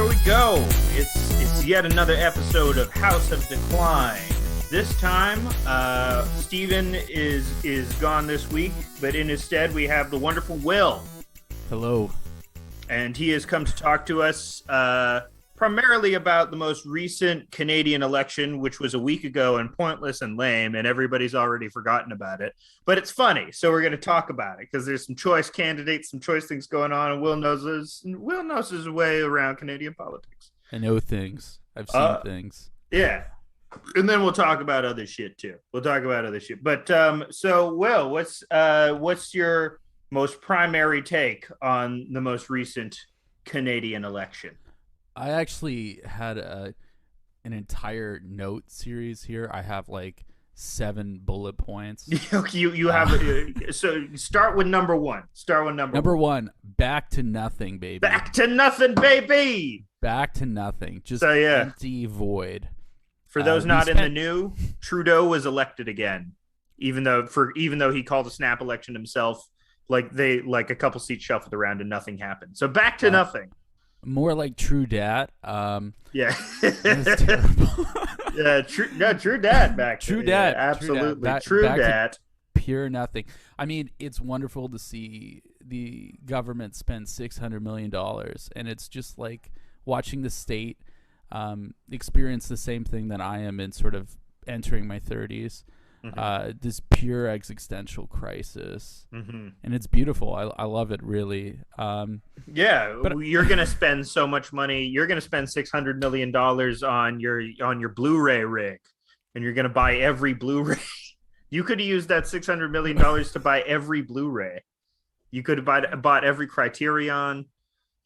we go. It's yet another episode of House of Decline. This time, Steven is gone this week, but in his stead, we have the wonderful Will. Hello. And he has come to talk to us primarily about the most recent Canadian election, which was a week ago and pointless and lame, and everybody's already forgotten about it. But it's funny, so we're going to talk about it because there's some choice candidates, some choice things going on, and Will knows his way around Canadian politics. I know things. I've seen things. Yeah. And then we'll talk about other shit too. But so Will, what's your most primary take on the most recent Canadian election? I actually had an entire note series here. I have like 7 bullet points. you have so start with number one. Number one, back to nothing, baby. Back to nothing, baby. Back to nothing. Just empty void. For those not in the new, Trudeau was elected again, even though he called a snap election himself. Like a couple seats shuffled around and nothing happened. So back to nothing. More like True Dat. Yeah. That's terrible. Yeah, True Dat back. True Dat. Yeah, absolutely. True Dat. Pure nothing. I mean, it's wonderful to see the government spend $600 million, and it's just like watching the state experience the same thing that I am in sort of entering my 30s. Mm-hmm. This pure existential crisis, and it's beautiful. I love it, really. But you're gonna spend so much money. You're gonna spend $600 million on your Blu-ray rig, and you're gonna buy every Blu-ray. You could have used that $600 million to buy every Blu-ray. You could have bought every Criterion.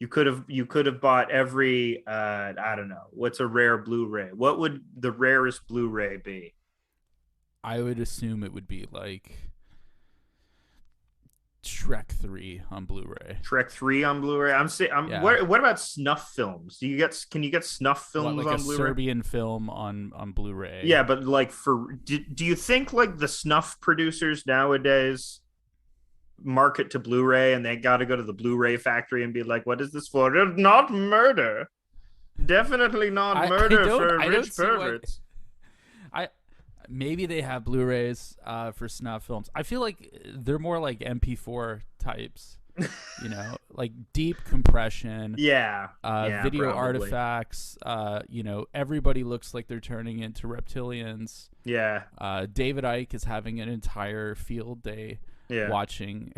You could have bought every I don't know, what's a rare Blu-ray. What would the rarest Blu-ray be? I would assume it would be like Shrek 3 on Blu-ray. Shrek 3 on Blu-ray. Yeah. What about snuff films? Can you get snuff films on Blu-ray? Serbian film on Blu-ray. Yeah, but like do you think like the snuff producers nowadays market to Blu-ray and they got to go to the Blu-ray factory and be like, what is this for? It's not murder. Definitely not murder for rich perverts. Maybe they have Blu-rays for snuff films. I feel like they're more like MP4 types, like deep compression. Yeah. Video probably. Artifacts. Everybody looks like they're turning into reptilians. Yeah. David Icke is having an entire field day watching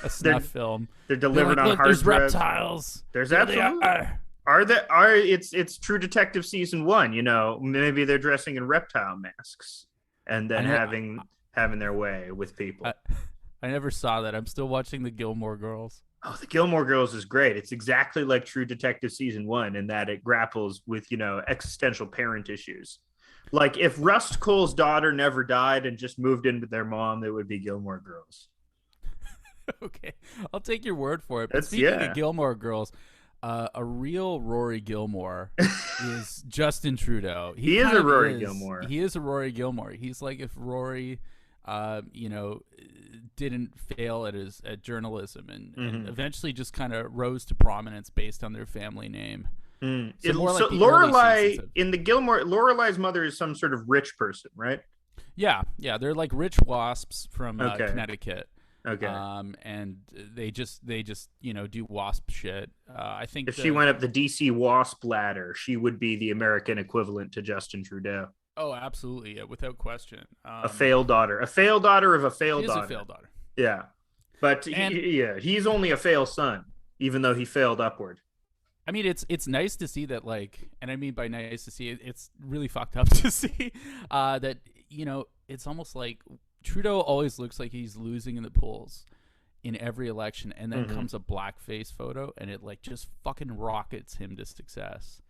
a snuff film. They're delivered on hard there's drives. Reptiles. There's absolutely. It's True Detective season 1, maybe they're dressing in reptile masks and then having their way with people. I never saw that. I'm still watching the Gilmore Girls. Oh, the Gilmore Girls is great. It's exactly like True Detective season 1 in that it grapples with, existential parent issues. Like if Rust Cole's daughter never died and just moved in with their mom, it would be Gilmore Girls. Okay. I'll take your word for it. But speaking of Gilmore Girls, a real Rory Gilmore is Justin Trudeau. He is a Rory Gilmore. He is a Rory Gilmore. He's like if Rory, didn't fail at journalism and eventually just kind of rose to prominence based on their family name. So Lorelai in the Gilmore, Lorelai's mother is some sort of rich person, right? Yeah, they're like rich wasps from Connecticut. Okay. And they just do wasp shit. I think if she went up the DC wasp ladder, she would be the American equivalent to Justin Trudeau. Oh, absolutely, yeah, without question. A failed daughter of a failed daughter. She is a failed daughter. Yeah, but he's only a failed son, even though he failed upward. I mean, it's nice to see that, like, and I mean by nice to see, it's really fucked up to see that it's almost like Trudeau always looks like he's losing in the polls in every election, and then comes a blackface photo, and it like just fucking rockets him to success.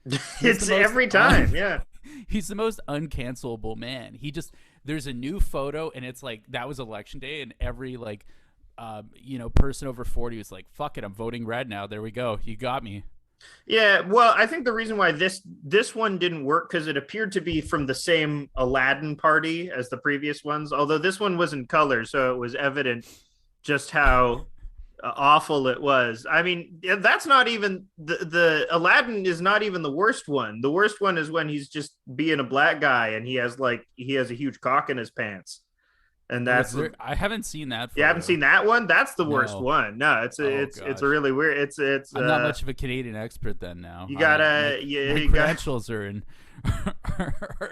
It's every time, yeah. He's the most uncancelable man. There's a new photo, and it's like that was election day, and every like, person over 40 was like, "Fuck it, I'm voting red now." There we go. You got me. Yeah, well, I think the reason why this one didn't work because it appeared to be from the same Aladdin party as the previous ones, although this one was in color, so it was evident just how awful it was. I mean, that's not even the Aladdin is not even the worst one. The worst one is when he's just being a black guy and he has a huge cock in his pants. And Oh, is that's there? I haven't seen that you haven't photo. seen that one? That's the worst No. one. No, Oh it's a gosh. really weird. It's I'm not much of a Canadian expert then. Now you I gotta my you got credentials are in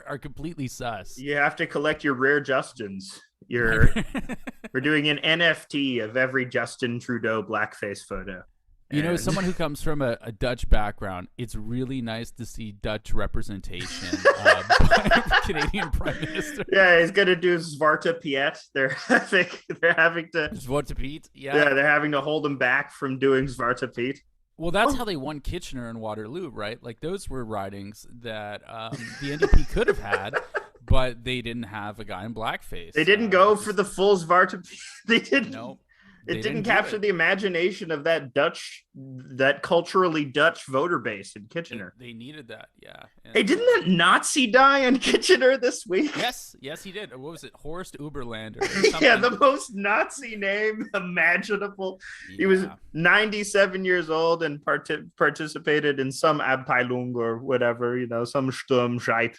are completely sus. you have to collect your rare Justins. We're doing an NFT of every Justin Trudeau blackface photo. You know, as And someone who comes from a Dutch background, it's really nice to see Dutch representation by Canadian Prime Minister. yeah, he's gonna do Zwarte Piet. They're having to Zwarte Piet, yeah, they're having to hold him back from doing Zwarte Piet. Well, that's Oh, how they won Kitchener and Waterloo, right? Like those were ridings that the NDP could have had, but they didn't have a guy in blackface. they didn't go for the full Zwarte Piet. They didn't. No, It they didn't do capture it. the imagination of that culturally Dutch voter base in Kitchener. They needed that, yeah. And, Hey, didn't that Nazi die in Kitchener this week? yes, he did. What was it, Horst Uberlander? Yeah, the most Nazi name imaginable. He was 97 years old and participated in some Abteilung or whatever, some Sturmscheit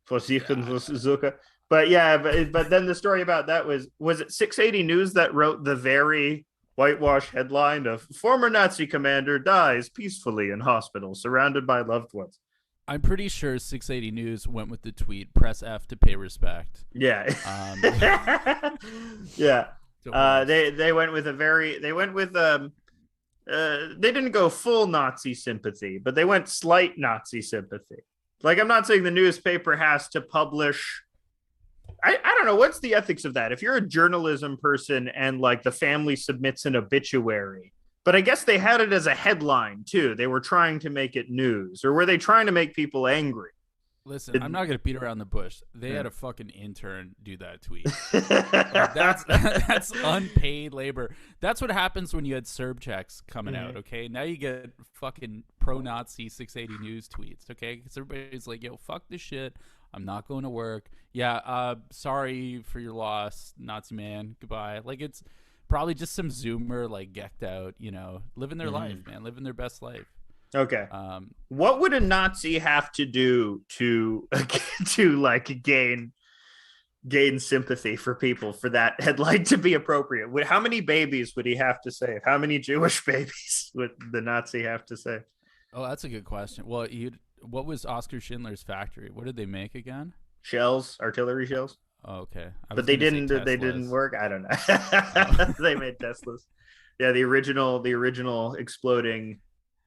for Zucker. But yeah, but then the story about that was it 680 News that wrote the very whitewash headline of former Nazi commander dies peacefully in hospital surrounded by loved ones. I'm pretty sure 680 News went with the tweet, press F to pay respect. Yeah. Yeah. They went with they didn't go full Nazi sympathy, but they went slight Nazi sympathy. Like, I'm not saying the newspaper has to publish. I don't know. What's the ethics of that? If you're a journalism person and like the family submits an obituary, but I guess they had it as a headline too. They were trying to make it news, or were they trying to make people angry? Listen, I'm not going to beat around the bush. They had a fucking intern do that tweet. Like, that's unpaid labor. That's what happens when you had Serb checks coming out, okay? Now you get fucking pro-Nazi 680 News tweets, okay? Because everybody's like, yo, fuck this shit. I'm not going to work. Yeah, sorry for your loss, Nazi man. Goodbye. Like, it's probably just some Zoomer, like, gecked out, living their life, man. Living their best life. Okay. What would a Nazi have to do to like gain sympathy for people for that headline to be appropriate? How many babies would he have to save? How many Jewish babies would the Nazi have to save? Oh, that's a good question. Well, what was Oscar Schindler's Factory? What did they make again? Shells, artillery shells. Oh, okay. But they didn't. They didn't work. I don't know. They made Teslas. Yeah, the original exploding.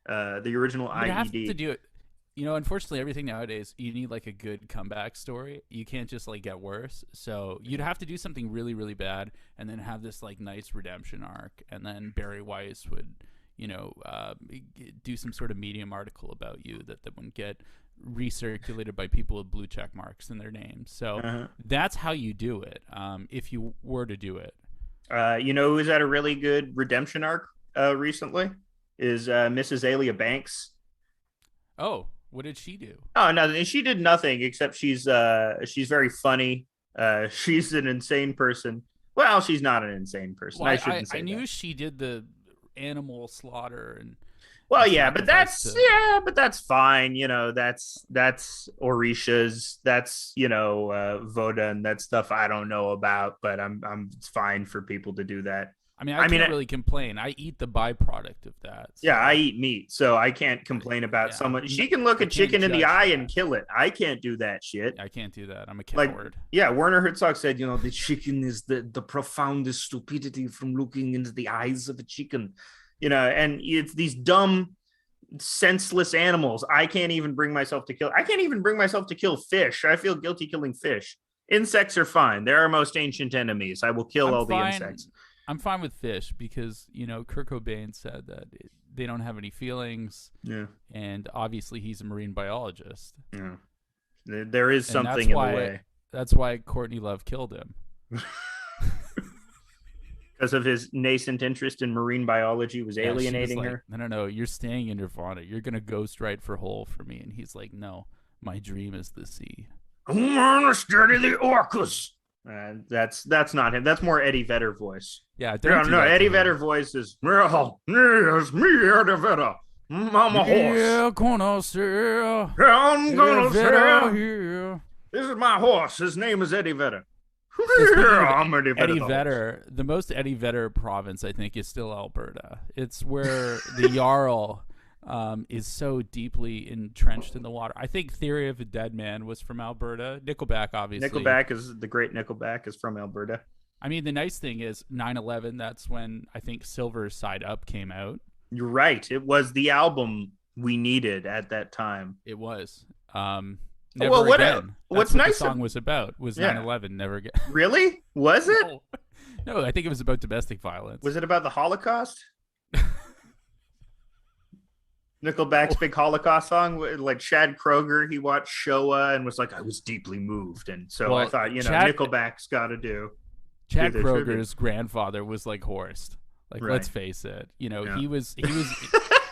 The original IED. You have to do it. Unfortunately, everything nowadays, you need like a good comeback story. You can't just like get worse. So you'd have to do something really, really bad, and then have this like nice redemption arc, and then Barry Weiss would, do some sort of Medium article about you that would get recirculated by people with blue check marks in their names. So that's how you do it. If you were to do it, who's had a really good redemption arc recently is Mrs. Alia Banks. Oh, what did she do? Oh no, she did nothing except she's very funny. She's an insane person. Well, she's not an insane person. Well, I shouldn't say I knew that. she did the animal slaughter and. Well, yeah, but that's fine. That's Orishas. That's Voda and that stuff I don't know about, but it's fine for people to do that. I mean, I can't really complain. I eat the byproduct of that. So. Yeah, I eat meat, so I can't complain about someone. She can look a chicken in the eye and kill it. I can't do that shit. I can't do that. I'm a coward. Yeah, Werner Herzog said, the chicken is the profoundest stupidity from looking into the eyes of a chicken. And it's these dumb, senseless animals. I can't even bring myself to kill. I can't even bring myself to kill fish. I feel guilty killing fish. Insects are fine. They're our most ancient enemies. I will kill all the insects. I'm fine with fish because, Kurt Cobain said that they don't have any feelings. Yeah. And obviously he's a marine biologist. Yeah. There is something in the way. That's why Courtney Love killed him. Because of his nascent interest in marine biology was alienating her. No, you're staying in Nirvana. You're going to ghost write for Hole for me. And he's like, no, my dream is the sea. I want to study the orcas. That's not him. That's more Eddie Vedder voice. Yeah, Yeah, don't do no, that to Eddie him. Vedder voice is, "Well, it's me, Eddie Vedder. I'm a horse. Yeah, gonna say I'm Eddie gonna Vedder say here. this is my horse. His name is Eddie Vedder. So speaking of I'm Eddie Vedder Eddie the horse." Vedder, the most Eddie Vedder province I think is still Alberta. It's where the Jarl is so deeply entrenched in the water. I think Theory of a Dead Man was from Alberta. Nickelback, obviously. The great Nickelback is from Alberta. I mean, the nice thing is 9/11. That's when I think Silver's Side Up came out. You're right. It was the album we needed at that time. It was. Oh, Never well, again. what's That's what nice? the song was about. Was Yeah. 9/11. Never again. Really? Was it? No. No, I think it was about domestic violence. Was it about the Holocaust? Nickelback's big Holocaust song, like Chad Kroeger, he watched Shoah and was like, I was deeply moved, and so Well, I thought, Nickelback's got to do Chad their tribute. Kroger's grandfather was like Horst. Like, Right. let's face it. Yeah. He was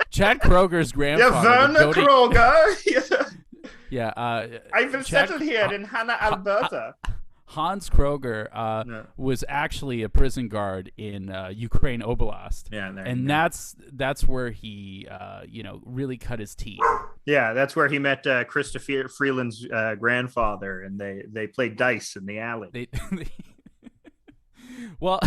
Chad Kroger's Ja, grandfather. Werner the goating- Kroger. Yeah. I've been Chad- settled here in Hannah, Alberta. Hans Kroger Yeah. was actually a prison guard in Ukraine Oblast. Yeah, there you And go. that's where he really cut his teeth. Yeah, that's where he met Christopher Freeland's grandfather, and they played dice in the alley. Well,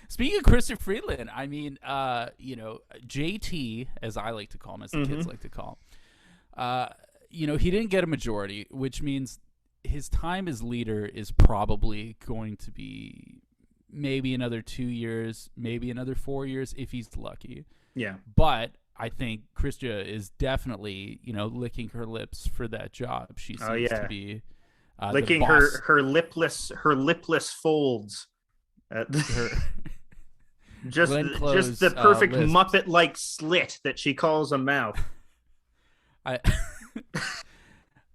speaking of Christopher Freeland, I mean, JT, as I like to call him, as the kids like to call him, he didn't get a majority, which means his time as leader is probably going to be maybe another 2 years, maybe another 4 years if he's lucky. Yeah. But I think Krista is definitely, licking her lips for that job. She seems to be licking her lipless folds. her just Glenn just Close, the perfect list. Muppet-like slit that she calls a mouth.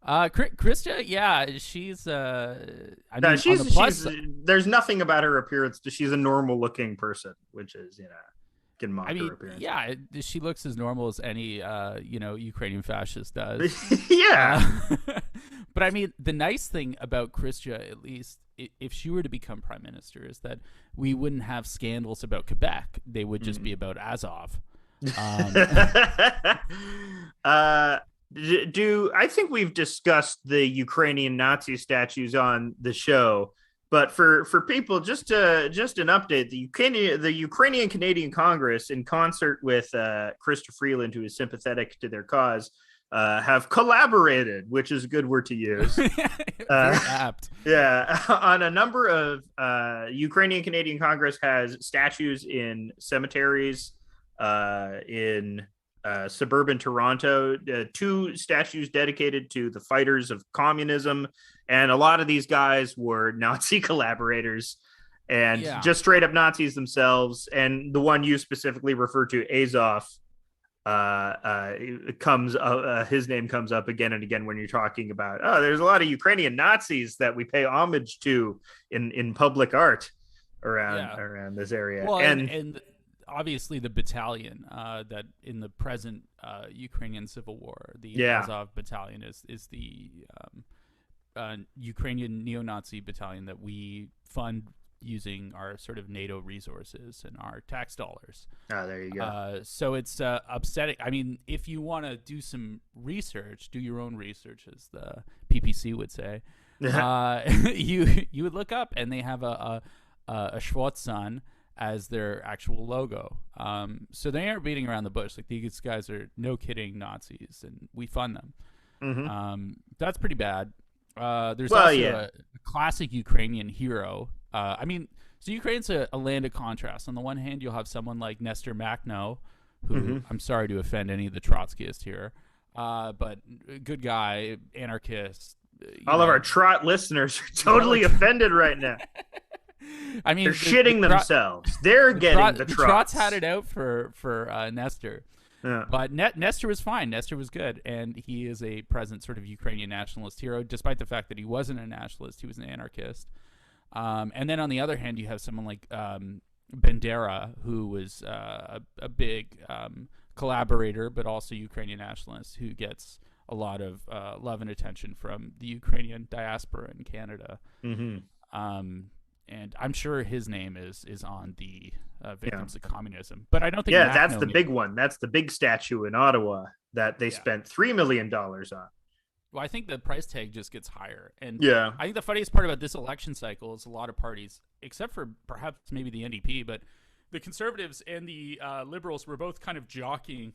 Krista, yeah, she's I mean, She's, on the plus she's there's nothing about her appearance. She's a normal looking person, which is can mock I mean, her appearance. yeah, she looks as normal as any Ukrainian fascist does. Yeah. But I mean, the nice thing about Krista, at least, if she were to become prime minister, is that we wouldn't have scandals about Quebec. They would just be about Azov. I think we've discussed the Ukrainian Nazi statues on the show, but for people, just an update: the Ukrainian Canadian Congress, in concert with Christopher Freeland, who is sympathetic to their cause, have collaborated, which is a good word to use. Very apt. Yeah, on a number of Ukrainian Canadian Congress has statues in cemeteries, in suburban Toronto, 2 statues dedicated to the fighters of communism, and a lot of these guys were Nazi collaborators and just straight up Nazis themselves. And the one you specifically referred to, Azov, his name comes up again and again when you're talking about, there's a lot of Ukrainian Nazis that we pay homage to in public art around this area. Well, and obviously the battalion that in the present Ukrainian civil war, the Azov battalion is the Ukrainian neo-Nazi battalion that we fund using our sort of NATO resources and our tax dollars. There you go. So it's upsetting. I mean, if you want to do some research, do your own research, as the PPC would say. You would look up, and they have a Schwarzson as their actual logo. So they aren't beating around the bush. Like, these guys are no kidding Nazis, and we fund them. That's pretty bad. There's a classic Ukrainian hero. I mean, so Ukraine's a land of contrast. On the one hand, you'll have someone like Nestor Makhno, who I'm sorry to offend any of the Trotskyists here, but good guy, anarchist. All of our Trot listeners are totally offended right now. I mean, they're shitting themselves. They're getting the Trots. Trots had it out for Nestor. Yeah. But Nestor was fine. Nestor was good, and he is a present sort of Ukrainian nationalist hero, despite the fact that he wasn't a nationalist. He was an anarchist. And then on the other hand, you have someone like Bandera, who was a big collaborator, but also Ukrainian nationalist, who gets a lot of love and attention from the Ukrainian diaspora in Canada. And I'm sure his name is on the Yeah. victims of communism. But I don't think Yeah, that's Macno the big one. That's the big statue in Ottawa that they Yeah. spent $3 million on. Well, I think the price tag just gets higher. And Yeah. I think the funniest part about this election cycle is a lot of parties, except for perhaps maybe the NDP, but the Conservatives and the Liberals were both kind of jockeying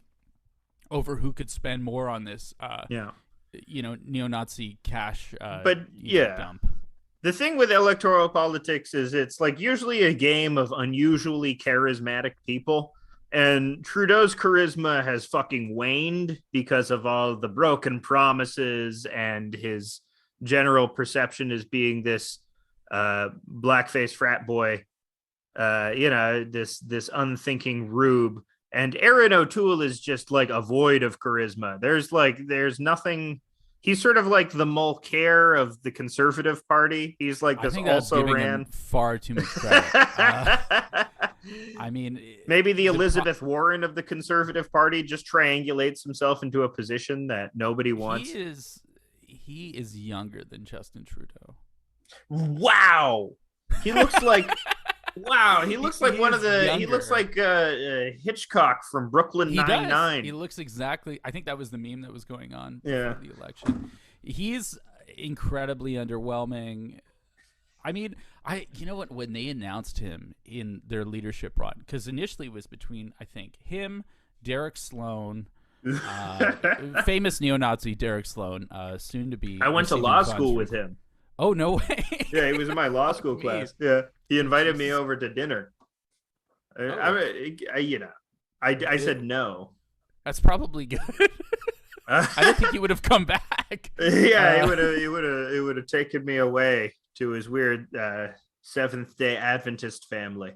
over who could spend more on this, Yeah. neo-Nazi cash But yeah, dump. the thing with electoral politics is it's like usually a game of unusually charismatic people. And Trudeau's charisma has fucking waned because of all the broken promises and his general perception as being this blackface frat boy, this unthinking rube. And Aaron O'Toole is just like a void of charisma. There's nothing. He's sort of like the Mulcair of the Conservative Party. He's like this I think that's also giving ran him far too much credit. I mean, maybe the Elizabeth Warren of the Conservative Party just triangulates himself into a position that nobody wants. He is younger than Justin Trudeau. Wow, he looks like wow. He looks like one of the. Younger. He looks like Hitchcock from Brooklyn Nine-Nine. He looks exactly. I think that was the meme that was going on Yeah. before the election. He's incredibly underwhelming. I mean, you know what? When they announced him in their leadership run, because initially it was between, I think, him, Derek Sloan, famous neo-Nazi Derek Sloan, soon to be. I went to law school with him. Oh, no way. Yeah, he was in my law school class. Yeah, he invited me over to dinner. I said no. That's probably good. I don't think he would have come back. Yeah, he would have taken me away to his weird Seventh-day Adventist family.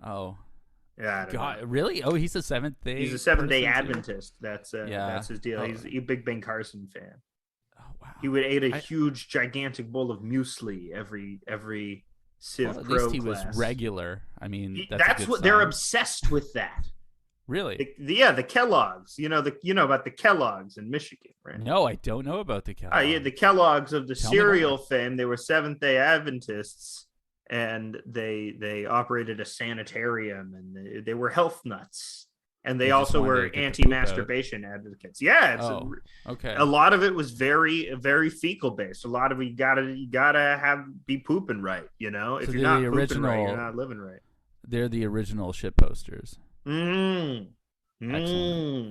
Oh, yeah, God, really? Oh, he's a Seventh-day. He's a Seventh-day Adventist. That's his deal. Oh. He's a big Ben Carson fan. Oh, wow. He would eat a huge, gigantic bowl of muesli every Civ at Pro least he class. was regular. I mean, that's what they're obsessed with. That really? The Kellogg's. You know about the Kellogg's in Michigan, right? No, I don't know about the Kellogg's. Yeah, the Kellogg's of the Tell me cereal more. fame. They were Seventh-day Adventists, and they operated a sanitarium, and they were health nuts, and they They just also wanted were to get the anti-masturbation advocates. Yeah, Okay. a lot of it was very, very fecal based. A lot of it you gotta be pooping right. You know, if So you're they're not the pooping right, original- you're not living right. They're the original shit posters. Excellent.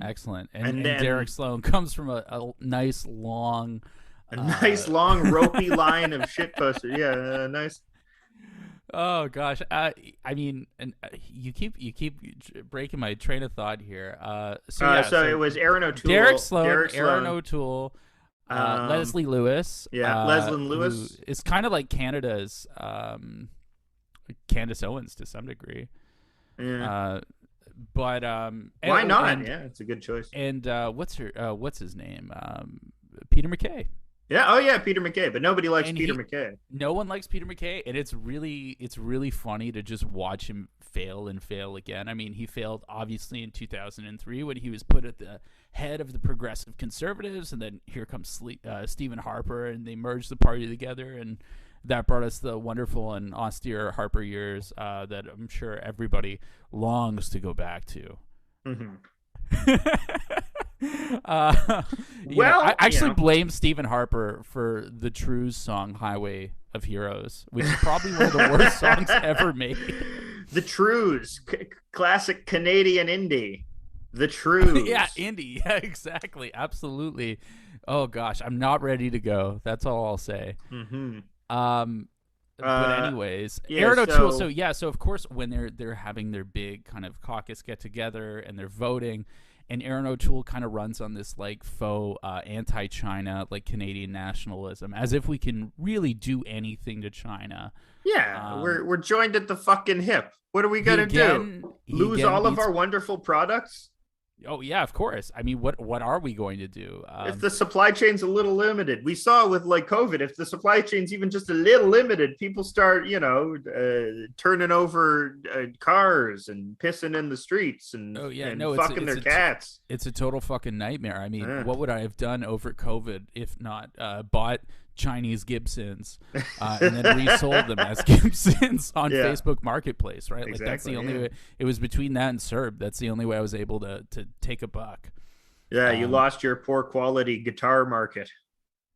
Excellent. And And then- Derek Sloan comes from a nice long, A nice long ropey line of shit posters. Yeah, nice. Oh gosh, I mean, and you keep breaking my train of thought here. So it was Aaron O'Toole, Derek Sloan, Aaron O'Toole, Leslie Lewis. Leslie Lewis is kind of like Canada's Candace Owens to some degree. Yeah. But why not? It's a good choice. And what's his name? Peter MacKay. Yeah. Oh yeah, Peter MacKay. But nobody likes Peter MacKay. No one likes Peter MacKay, and it's really funny to just watch him fail and fail again. I mean, he failed obviously in 2003 when he was put at the head of the Progressive Conservatives, and then here comes Stephen Harper, and they merged the party together, and that brought us the wonderful and austere Harper years that I'm sure everybody longs to go back to. Mm-hmm. I actually blame Stephen Harper for the Trews song "Highway of Heroes," which is probably one of the worst songs ever made. The Trews, classic Canadian indie. The Trews. Yeah, indie. Yeah, exactly. Absolutely. Oh gosh, I'm not ready to go. That's all I'll say. Mm-hmm. But anyways, yeah, Aaron O'Toole. So of course, when they're having their big kind of caucus get together and they're voting, and Aaron O'Toole kind of runs on this like faux anti-China, like Canadian nationalism, as if we can really do anything to China. Yeah, we're joined at the fucking hip. What are we gonna do? Lose all of our wonderful products? Oh yeah, of course. I mean, what are we going to do if the supply chain's a little limited? We saw with like COVID, if the supply chain's even just a little limited, people start turning over cars and pissing in the streets and fucking their cats. It's a total fucking nightmare. I mean, what would I have done over COVID if not bought Chinese Gibsons, and then resold them as Gibsons on Facebook Marketplace, right? Exactly, Like that's the only way. It was between that and Serb. That's the only way I was able to take a buck. Yeah, you lost your poor quality guitar market.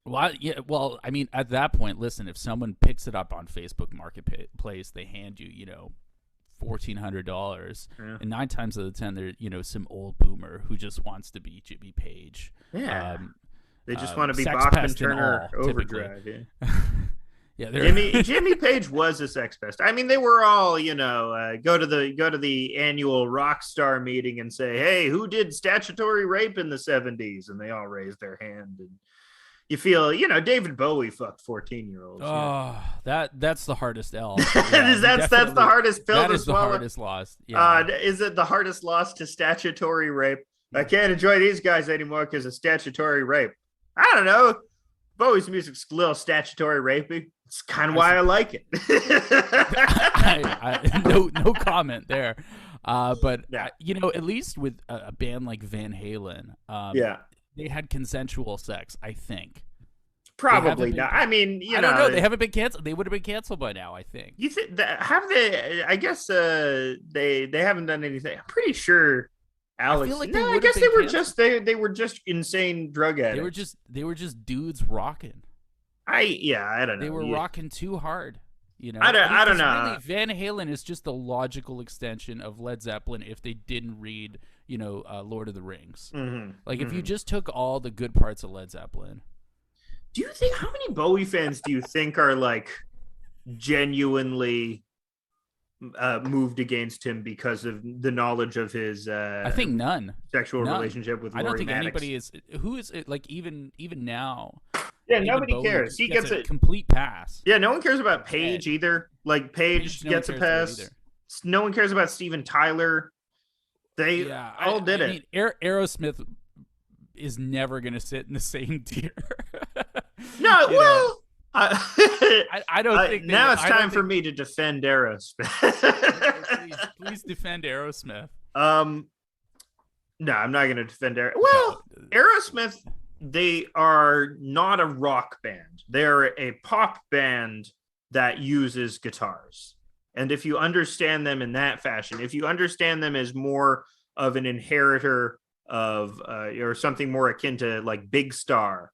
Well, I mean, at that point, listen, if someone picks it up on Facebook Marketplace, they hand you, $1,400, and 9 times out of 10, they're some old boomer who just wants to be Jimmy Page. Yeah. They just want to be Sex Bachman pest and Turner all, Overdrive. Yeah. Yeah, Jimmy Page was a sex pest. I mean, they were all, go to the annual rock star meeting and say, "Hey, who did statutory rape in the '70s?" And they all raised their hand. And you feel, David Bowie fucked 14-year-olds. Oh, that's the hardest L. Yeah, that's the hardest pill to swallow. That is the hardest loss. Yeah. Is it the hardest loss to statutory rape? I can't enjoy these guys anymore because of statutory rape. I don't know. Bowie's music's a little statutory rapey. It's kind of why I like it. No comment there. But yeah. At least with a band like Van Halen, they had consensual sex, I think. Probably not. I mean, I don't know. They haven't been canceled. They would have been canceled by now, I think. You think have they? I guess they haven't done anything. I'm pretty sure. Alex, I guess they were just insane drug addicts. They were just dudes rocking. I don't know. They were rocking too hard. I don't know. Really, Van Halen is just the logical extension of Led Zeppelin if they didn't read, Lord of the Rings. Mm-hmm. Like if you just took all the good parts of Led Zeppelin. Do you think how many Bowie fans do you think are like genuinely moved against him because of the knowledge of his I think none sexual relationship with Lori I don't think Maddox. Anybody is who is it, like even now. Yeah, nobody cares. He gets a complete pass. Yeah, no one cares about Page either. Like Page gets a pass. No one cares about Steven Tyler. They all did it. Mean, Aerosmith is never going to sit in the same tier. No, well, I don't think now it's time for me to defend Aerosmith. please defend Aerosmith. No, I'm not going to defend Aerosmith. Well, Aerosmith, they are not a rock band. They're a pop band that uses guitars. And if you understand them in that fashion, if you understand them as more of an inheritor of or something more akin to like Big Star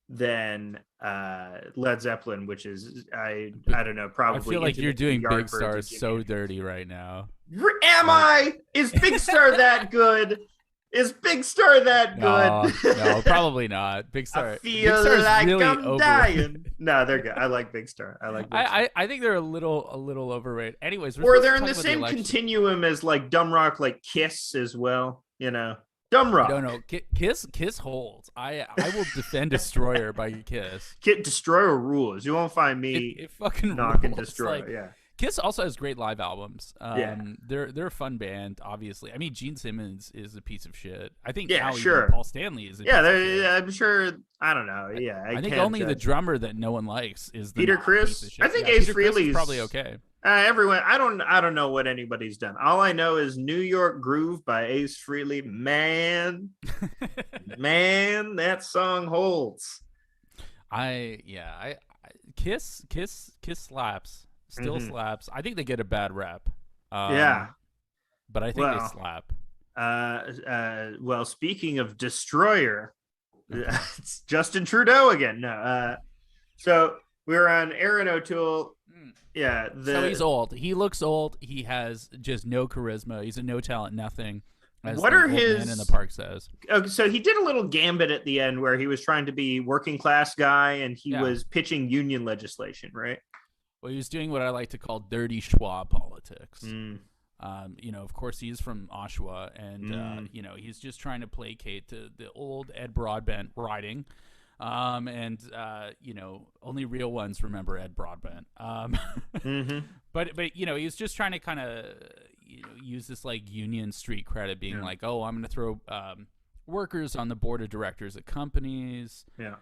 than Led Zeppelin, which is I don't know, probably. I feel like you're doing Big Star so dirty right now. Am I? Is Big Star that good? Is Big Star that good? No, probably not. Big Star. I feel Big like really I'm dying. No, they're good. I like Big Star. I think they're a little overrated. Anyways, or they're in the same continuum as like dumb rock, like Kiss as well. Dumb rock. No. Kiss holds. I will defend Destroyer by Kiss. Destroyer rules. You won't find me it fucking knocking rules. Destroyer. Yeah. Kiss also has great live albums. They're a fun band, obviously. I mean, Gene Simmons is a piece of shit. I think Paul Stanley is. I'm sure. I don't know. Yeah, I think only the drummer that no one likes is Peter Criss. I think Ace Frehley's is probably okay. Everyone, I don't know what anybody's done. All I know is New York Groove by Ace Frehley. Man, that song holds. Kiss slaps. Still slaps. I think they get a bad rep. But I think they slap. Well, speaking of Destroyer, it's Justin Trudeau again. No. So we're on Aaron O'Toole. Yeah. So he's old. He looks old. He has just no charisma. He's a no talent, nothing. What are his man in the park says? Okay, so he did a little gambit at the end where he was trying to be working class guy and he was pitching union legislation, right? Well, he was doing what I like to call dirty schwa politics. Of course, he's from Oshawa, and he's just trying to placate to the old Ed Broadbent writing, only real ones remember Ed Broadbent. But he was just trying to kind of use this like union street credit, being like, oh, I'm going to throw workers on the board of directors at companies. Yeah.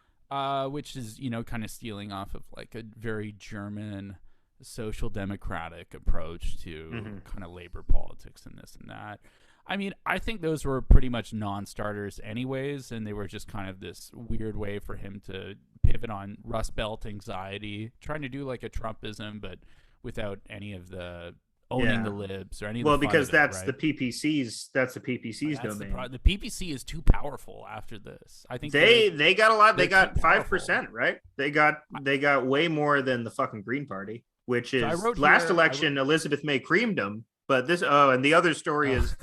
Which is, kind of stealing off of like a very German social democratic approach to kind of labor politics and this and that. I mean, I think those were pretty much non-starters anyways, and they were just kind of this weird way for him to pivot on Rust Belt anxiety, trying to do like a Trumpism, but without any of the owning the Yeah. libs or any of the Well, fun because of it, that's right? the PPC's. That's the PPC's That's domain. the PPC is too powerful after this. I think They got a lot. They they're too got powerful. 5%, right? They got way more than the fucking Green Party, which So I is wrote last here. election Elizabeth May creamed them. But this and the other story Oh, is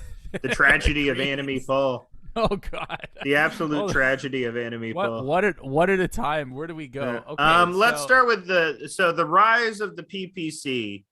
the tragedy of Anime Greens. Paul. Oh God. The absolute Well, tragedy of Anime Paul. what at a time? Where do we go? Okay, Let's so start with the rise of the PPC.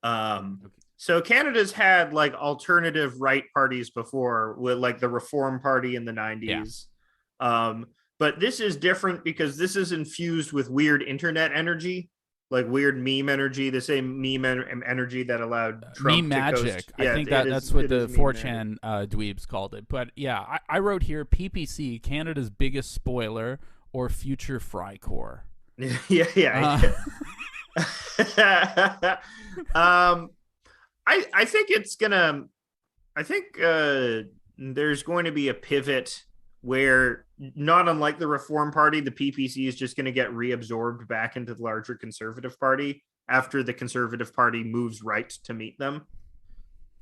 Um, okay. so Canada's had like alternative right parties before, with like the Reform Party in the Yeah. 90s. But this is different because this is infused with weird internet energy, like weird meme energy, the same energy that allowed Meme Trump to magic. coast. I Yeah, think it that's is, what it the is meme magic. 4chan dweebs called it. But yeah, I wrote here PPC, Canada's biggest spoiler or future Frycore. Yeah, yeah. I think it's gonna. I think there's going to be a pivot where, not unlike the Reform Party, the PPC is just going to get reabsorbed back into the larger Conservative Party after the Conservative Party moves right to meet them.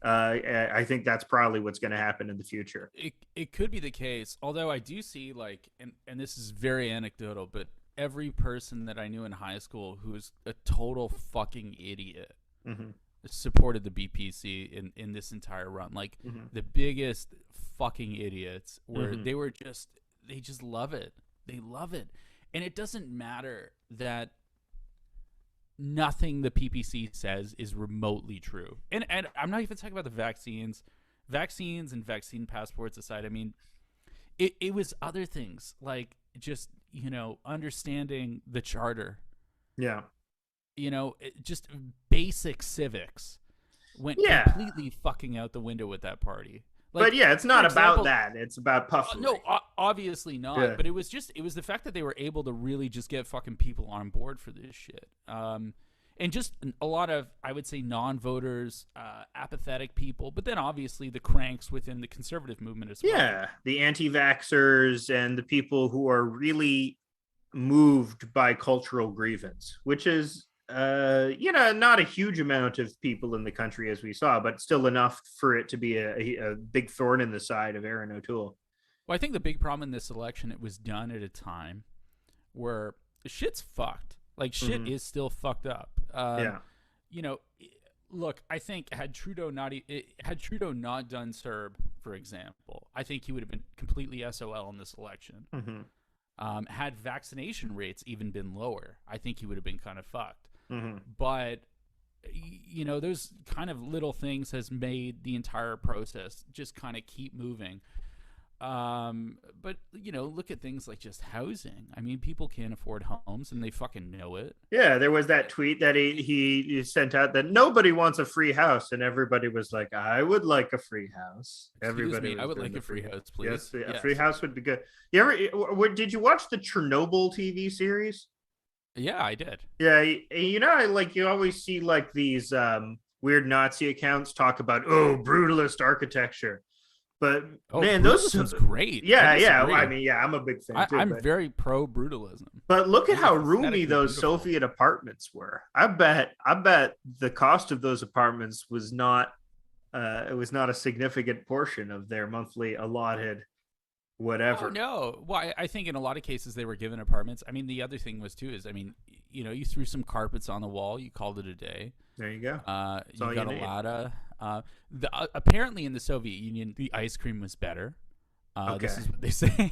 I think that's probably what's going to happen in the future. It could be the case, although I do see like, and this is very anecdotal, but every person that I knew in high school who was a total fucking idiot Mm-hmm. supported the BPC in this entire run. Like Mm-hmm. the biggest fucking idiots were Mm-hmm. they just love it. They love it. And it doesn't matter that nothing the PPC says is remotely true. And I'm not even talking about the vaccines. Vaccines and vaccine passports aside, I mean, it was other things like just, understanding the charter. Yeah. Just basic civics went Yeah. completely fucking out the window with that party. Like, But yeah, it's not about that. It's about puffery. no, obviously not. Yeah. But it was the fact that they were able to really just get fucking people on board for this shit. And just a lot of, I would say, non-voters, apathetic people, but then obviously the cranks within the conservative movement as well. Yeah, the anti-vaxxers and the people who are really moved by cultural grievance, which is not a huge amount of people in the country, as we saw, but still enough for it to be a big thorn in the side of Aaron O'Toole. Well, I think the big problem in this election, it was done at a time where shit's fucked. Like, shit is still fucked up. Yeah. Look, I think had Trudeau not done CERB, for example, I think he would have been completely SOL in this election. Mm-hmm. Had vaccination rates even been lower, I think he would have been kind of fucked. Mm-hmm. But those kind of little things has made the entire process just kind of keep moving. But look at things like just housing. I mean, people can't afford homes and they fucking know it. Yeah, there was that tweet that he sent out that nobody wants a free house, and everybody was like, "I would like a free house." Everybody, I would like a free house, please. Yes, a free house would be good. Did you watch the Chernobyl TV series? Yeah, I did. Yeah, you always see like these weird Nazi accounts talk about brutalist architecture. But man, those brutalism's great. Yeah. I mean, yeah, I'm a big fan too. I'm very pro brutalism. But look at how It's roomy aesthetically those beautiful. Soviet apartments were. I bet the cost of those apartments was not it was not a significant portion of their monthly allotted whatever. Oh no. Well, I think in a lot of cases they were given apartments. I mean, the other thing was too is, I mean, you threw some carpets on the wall, you called it a day. There you go. You got a ladder. Apparently in the Soviet Union, the ice cream was better. Okay. This is what they say.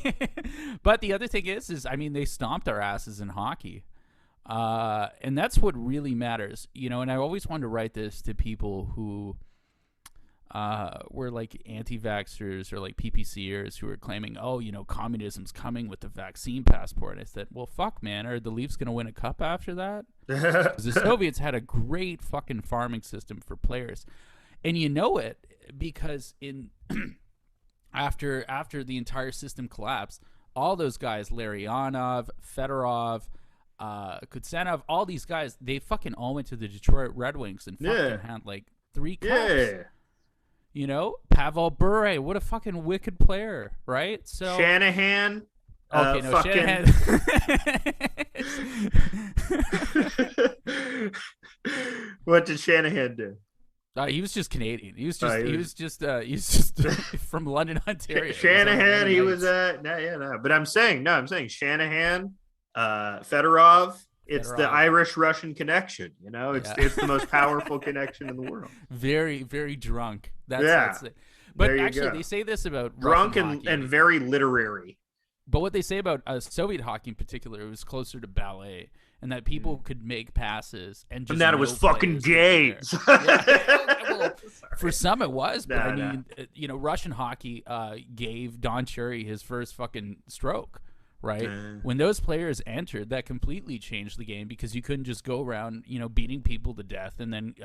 But the other thing is I mean, they stomped our asses in hockey. And that's what really matters. And I always wanted to write this to people who were like anti-vaxxers or like PPCers who were claiming, communism's coming with the vaccine passport. And I said, well, fuck, man. Are the Leafs going to win a cup after that? 'Cause the Soviets had a great fucking farming system for players. And you know it because after the entire system collapsed, all those guys, Larionov, Fedorov, Kutsenov, all these guys, they fucking all went to the Detroit Red Wings and fucking had like 3 cups. Yeah. Pavel Bure, what a fucking wicked player, right? So Shanahan. Okay, no, Fucking. Shanahan. What did Shanahan do? He was just Canadian. He was Uh, just he he was was just he's just from London, Ontario. He was on Shanahan. Atlanta He was Knights. no, yeah, no. But I'm saying Shanahan, Fedorov. It's the Fedorov. Irish Russian connection. Yeah. It's the most powerful connection in the world. Very, very drunk. Yeah, That's it. there But you actually, go. they say this about Russian Drunk and hockey. very literary. But what they say about Soviet hockey in particular, it was closer to ballet, and that people could make passes and And just that it was no fucking players would be there. gay. Yeah, well, for some it was, but I Nah. mean, Russian hockey gave Don Cherry his first fucking stroke, right? When those players entered, that completely changed the game because you couldn't just go around, beating people to death and then,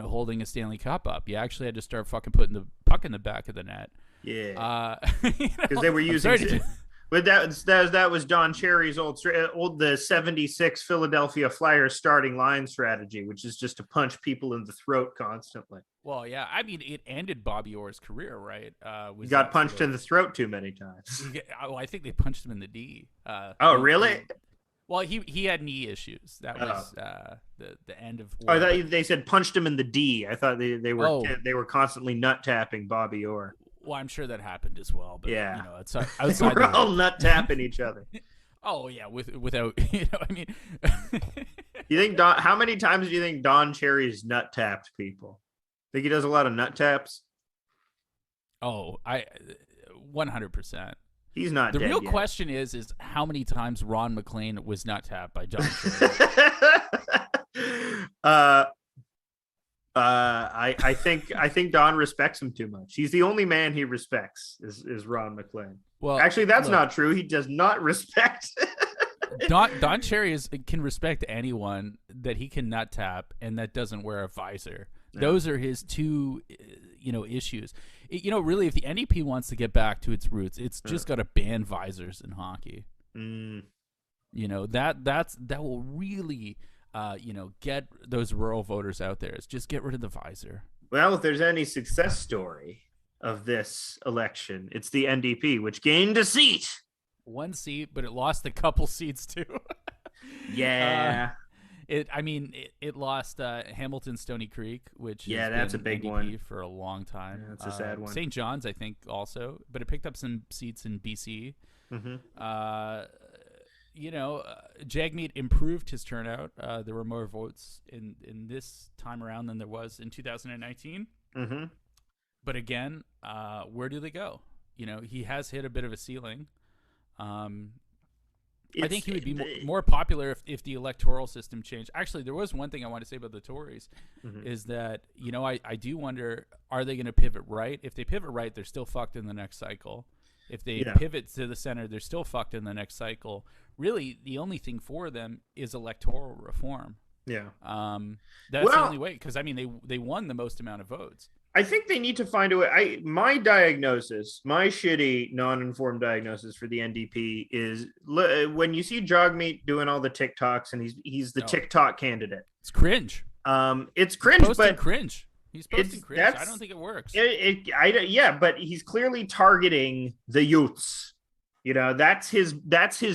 holding a Stanley Cup up. You actually had to start fucking putting the puck in the back of the net. Yeah, Because because they were using. But that was Don Cherry's old the 76 Philadelphia Flyers starting line strategy, which is just to punch people in the throat constantly. Well, yeah, I mean, it ended Bobby Orr's career, right? He got punched in the throat too many times. I think they punched him in the D. Really? Well, he had knee issues. That was the end of. I thought they said punched him in the D. I thought they were constantly nut tapping Bobby Orr. Well, I'm sure that happened as well. But yeah, it's outside. We're all nut tapping each other. Oh yeah, without I mean. You think how many times do you think Don Cherry's nut tapped people? Think he does a lot of nut taps? Oh, 100%. He's not. The dead real yet. question is how many times Ron McLean was nut tapped by Don Cherry? I think Don respects him too much. He's the only man he respects is Ron McLean. Well, actually, that's not true. He does not respect. Don Cherry can respect anyone that he can nut tap and that doesn't wear a visor. Yeah. Those are his two, issues. Really, if the NDP wants to get back to its roots, it's just got to ban visors in hockey. That will really. Get those rural voters out there. It's just get rid of the visor. Well, if there's any success story of this election, it's the NDP, which gained a seat. One seat, but it lost a couple seats too. Yeah. It lost Hamilton Stony Creek, which that's a big NDP one for a long time. Yeah, that's a sad one. St. John's, I think, also, but it picked up some seats in BC. Jagmeet improved his turnout. There were more votes in this time around than there was in 2019. But again, where do they go? He has hit a bit of a ceiling. I think he would be more popular if the electoral system changed. Actually, there was one thing I want to say about the Tories is that, I do wonder, are they going to pivot right? If they pivot right, they're still fucked in the next cycle. If they pivot to the center, they're still fucked in the next cycle. Really, the only thing for them is electoral reform. Yeah. That's the only way, because, they won the most amount of votes. I think they need to find a way. My diagnosis, my shitty, non-informed diagnosis for the NDP is when you see Jagmeet doing all the TikToks and he's the TikTok candidate. It's cringe. It's cringe, but cringe. He's posting cringe. I don't think it works. But he's clearly targeting the youths. That's his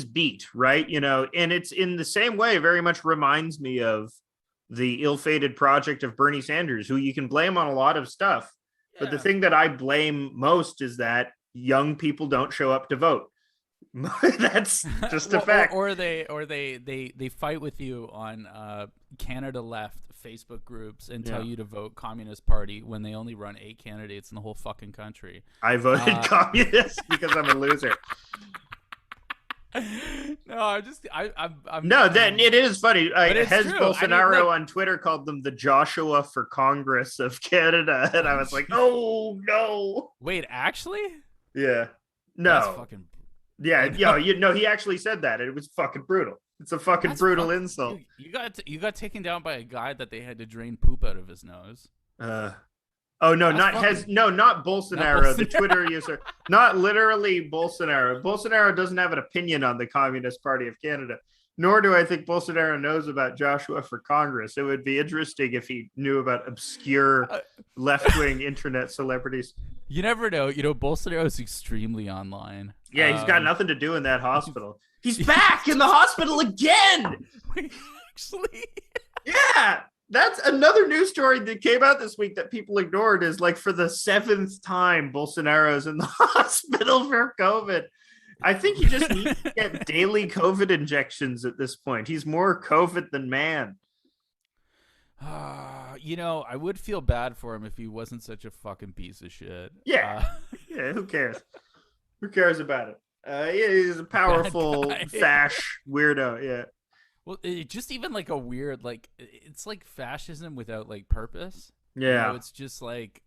beat, right? And it's in the same way, very much reminds me of the ill-fated project of Bernie Sanders, who you can blame on a lot of stuff. Yeah. But the thing that I blame most is that young people don't show up to vote. That's just a fact. Or they fight with you on Canada Left Facebook groups and tell you to vote Communist Party when they only run 8 candidates in the whole fucking country. I voted Communist because I'm a loser. No, then it is funny. Hez Bolsonaro on Twitter called them the Joshua for Congress of Canada, and I was like, oh no. Wait, actually? Yeah. No. That's fucking. Yeah, he actually said that. It was fucking brutal. It's a fucking brutal insult. You got taken down by a guy that they had to drain poop out of his nose. Oh no, not Bolsonaro, the Twitter user. Not literally Bolsonaro. Bolsonaro doesn't have an opinion on the Communist Party of Canada. Nor do I think Bolsonaro knows about Joshua for Congress. It would be interesting if he knew about obscure left-wing internet celebrities. You never know. Bolsonaro is extremely online. Yeah, he's got nothing to do in that hospital. He's back in the hospital again. Actually, yeah, that's another news story that came out this week that people ignored. Is like for the 7th time, Bolsonaro's in the hospital for COVID. I think he just needs to get daily COVID injections at this point. He's more COVID than man. I would feel bad for him if he wasn't such a fucking piece of shit. Yeah, yeah. Who cares? Who cares about it? He's a powerful fash weirdo. Yeah. Well, just even like a weird, like it's like fascism without like purpose. Yeah. It's just like,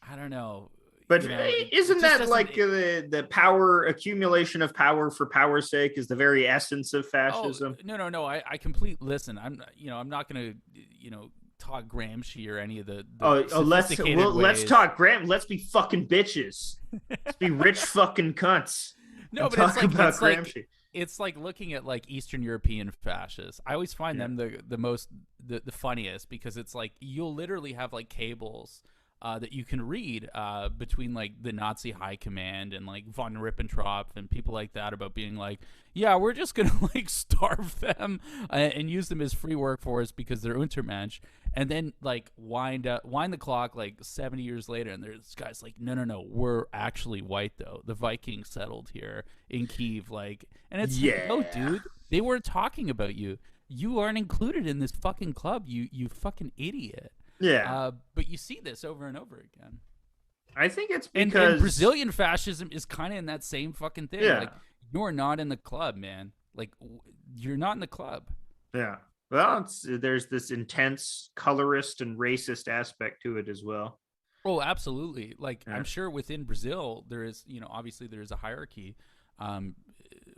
I don't know. But isn't that like the power accumulation of power for power's sake is the very essence of fascism? Oh, no. I listen. I'm not gonna talk Gramsci or any of the let's talk Graham. Let's be fucking bitches. Let's be rich fucking cunts. No, but it's like looking at like Eastern European fascists. I always find them the funniest because it's like you'll literally have like cables that you can read between like the Nazi high command and like von Ribbentrop and people like that about being like, yeah, we're just gonna like starve them and use them as free workforce because they're Untermensch, and then like wind the clock like 70 years later, and there's guys like, no, we're actually white though. The Vikings settled here in Kiev, like, and it's like, no, dude, they weren't talking about you. You aren't included in this fucking club. You fucking idiot. Yeah. But you see this over and over again. I think it's because and Brazilian fascism is kind of in that same fucking thing. Yeah. Like, you're not in the club, man. Like, you're not in the club. Yeah. Well, there's this intense colorist and racist aspect to it as well. Oh, absolutely. Like, I'm sure within Brazil, there is, obviously there is a hierarchy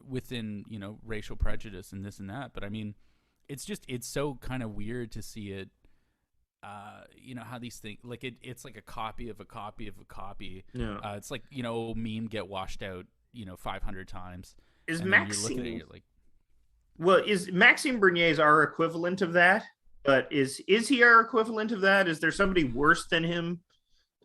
within, racial prejudice and this and that. But I mean, it's so kind of weird to see it. How these things, like it's like a copy of a copy of a copy. Yeah. It's like, meme get washed out, 500 times. Is Maxime is Maxime Bernier's our equivalent of that? But is he our equivalent of that? Is there somebody worse than him?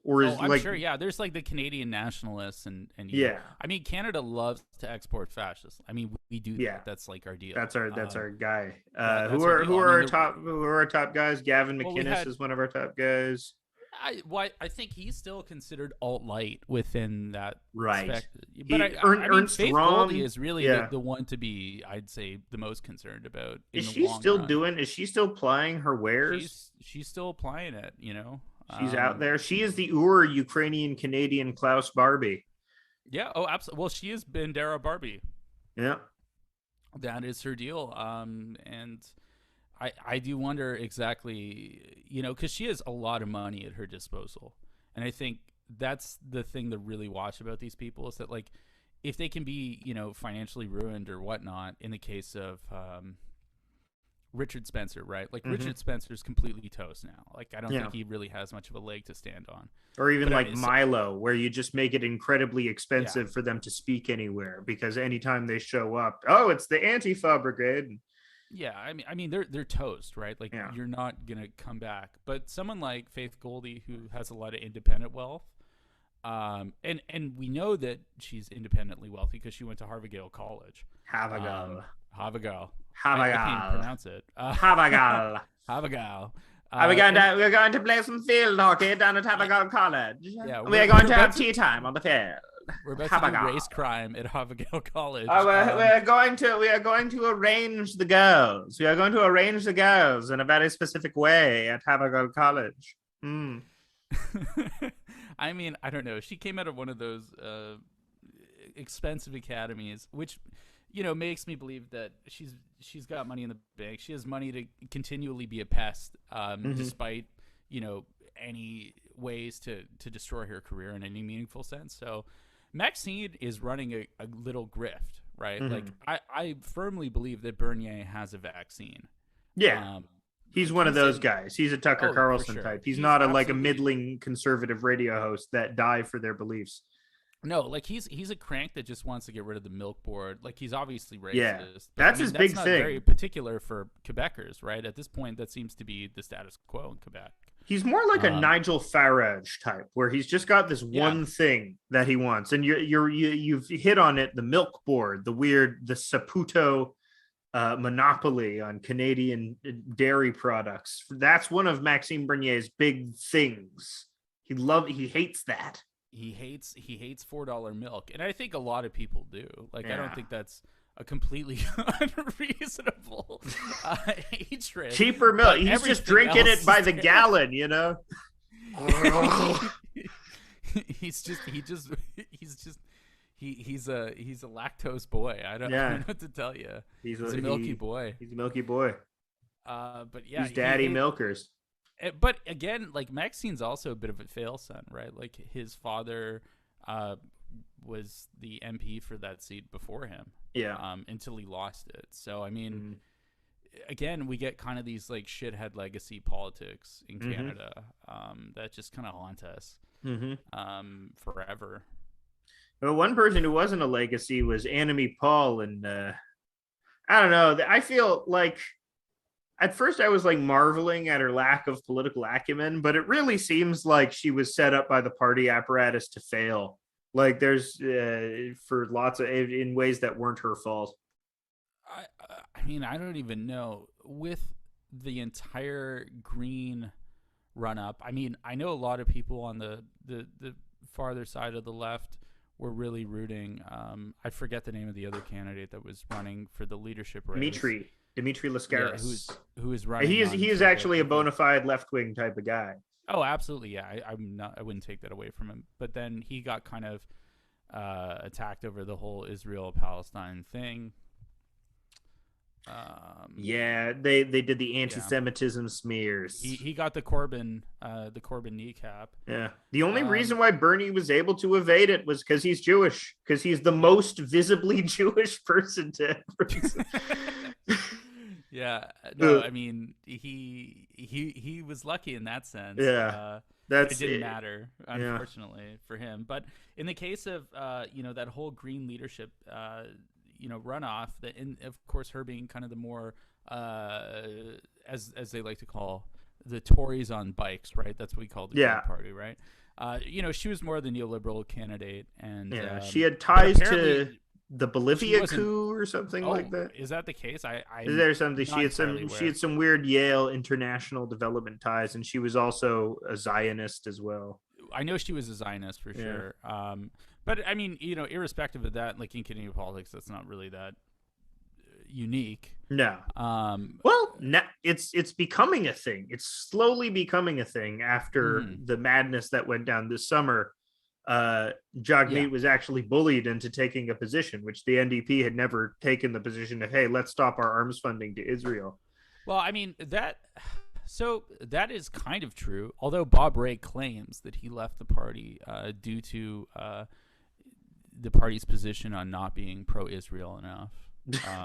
Or is I'm sure, yeah. There's like the Canadian nationalists and yeah. I mean, Canada loves to export fascists. I mean, we do that. Yeah. That's like our deal. That's our guy. Who are our top guys? Gavin McInnes is one of our top guys. I think he's still considered alt-light within that. Right. But Ernst Faith Rahm, Goldie is really the one to be, I'd say, the most concerned about. Is she still plying her wares? She's still applying it, She's out there. She is the Ukrainian Canadian Klaus Barbie. Yeah. Oh, absolutely. Well, she is Bandera Barbie. Yeah. That is her deal. And I do wonder exactly, because she has a lot of money at her disposal. And I think that's the thing to really watch about these people is that, like, if they can be, financially ruined or whatnot, in the case of Richard Spencer, right? Like, Richard Spencer's completely toast now. Like, I don't think he really has much of a leg to stand on. Or even Milo, where you just make it incredibly expensive for them to speak anywhere because anytime they show up, it's the Antifa brigade. Yeah, I mean, they're toast, right? Like, you're not gonna come back. But someone like Faith Goldie, who has a lot of independent wealth, and we know that she's independently wealthy because she went to Harvard College. Havagal. I can't pronounce it. Havagal. Havagal. We're going to play some field hockey down at Havergal College. Yeah, we're going to have tea time on the field. We're about to do race crime at Havergal College. We are going to arrange the girls. We are going to arrange the girls in a very specific way at Havergal College. I mean, I don't know. She came out of one of those expensive academies, which makes me believe that she's got money in the bank. She has money to continually be a pest, despite any ways to destroy her career in any meaningful sense. So Maxine is running a little grift, right? Like I firmly believe that Bernier has a vaccine. Yeah. He's one of those guys. He's a Tucker Carlson type. He's not a middling conservative radio host that die for their beliefs. No, like he's a crank that just wants to get rid of the milk board. Like, he's obviously racist. Yeah, that's his big not thing. Very particular for Quebecers, right? At this point, that seems to be the status quo in Quebec. He's more like a Um, Nigel Farage type, where he's just got this yeah, one thing that he wants, and you've hit on it. The milk board, the Saputo monopoly on Canadian dairy products. That's one of Maxime Bernier's big things. He hates that. he hates $4 milk, and I think a lot of people do. Like, I don't Yeah, think that's a completely unreasonable hatred. cheaper milk. But He's just everything drinking else it by is the terrible. gallon, you know. He's a lactose boy. I don't Yeah, know what to tell you. he's He's a a milky boy. he's a milky boy. But yeah, He's daddy milkers. but again, like, Maxine's also a bit of a fail son, right? Like, his father uh, was the MP for that seat before him, Yeah. until he lost it. So I mean, Mm-hmm. again, we get kind of these like shithead legacy politics in Mm-hmm. Canada that just kind of haunt us Mm-hmm. forever. But one person who wasn't a legacy was Annemie Paul, and I don't know. I feel like at first I was like marveling at her lack of political acumen, but it really seems like she was set up by the party apparatus to fail. Like there's for lots of in ways that weren't her fault. I mean, I don't even know with the entire Green run up. I mean, I know a lot of people on the farther side of the left were really rooting. I forget the name of the other candidate that was running for the leadership race. Dimitri Yeah, Lascaris. who is running? He is for actually a the bona fide left wing type of guy. Oh, absolutely. Yeah, I'm not. I wouldn't take that away from him. But then he got kind of attacked over the whole Israel Palestine thing. Yeah, they did the Yeah, anti-Semitism smears. he got the Corbyn kneecap. Yeah. The only Um, reason why Bernie was able to evade it was because he's Jewish, because he's the most visibly Jewish person to ever. yeah, no, I mean, he was lucky in that sense. Yeah. It That's didn't it. matter, Yeah. unfortunately, for him. But in the case of that whole Green leadership runoff, that, and of course her being kind of the more as they like to call the Tories on bikes, right? That's what we call the Green Yeah. Party, right? She was more the neoliberal candidate, and Yeah. She had but ties to apparently the she Bolivia wasn't. coup or something Oh, like that. is that the case? Is I'm there something not entirely she aware. had some weird Yale international development ties, and she was also a Zionist as well. I know she was a Zionist for Yeah. sure. But I mean, irrespective of that, like in Canadian politics, that's not really that unique. No. Um, Well, it's becoming a thing. It's slowly becoming a thing after mhm. the madness that went down this summer. Jagmeet Yeah. was actually bullied into taking a position, which the NDP had never taken the position of, hey, let's stop our arms funding to Israel. Well, I mean that. So that is kind of true. Although Bob Rae claims that he left the party due to the party's position on not being pro-Israel enough.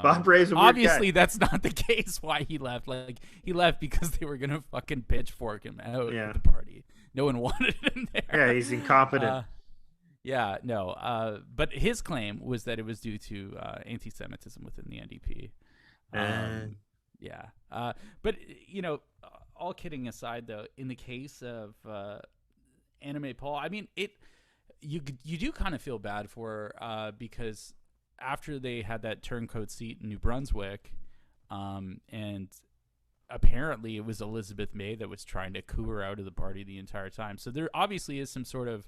Bob Ray's a weird Obviously, guy. that's not the case. Why he left? Like, he left because they were gonna fucking pitchfork him out Yeah. of the party. No one wanted him there. Yeah, he's incompetent. Yeah, no. But his claim was that it was due to anti-Semitism within the NDP. Yeah. But all kidding aside, though, in the case of Anime Paul, I mean, you do kind of feel bad for her because after they had that turncoat seat in New Brunswick, and apparently it was Elizabeth May that was trying to coup her out of the party the entire time. So there obviously is some sort of,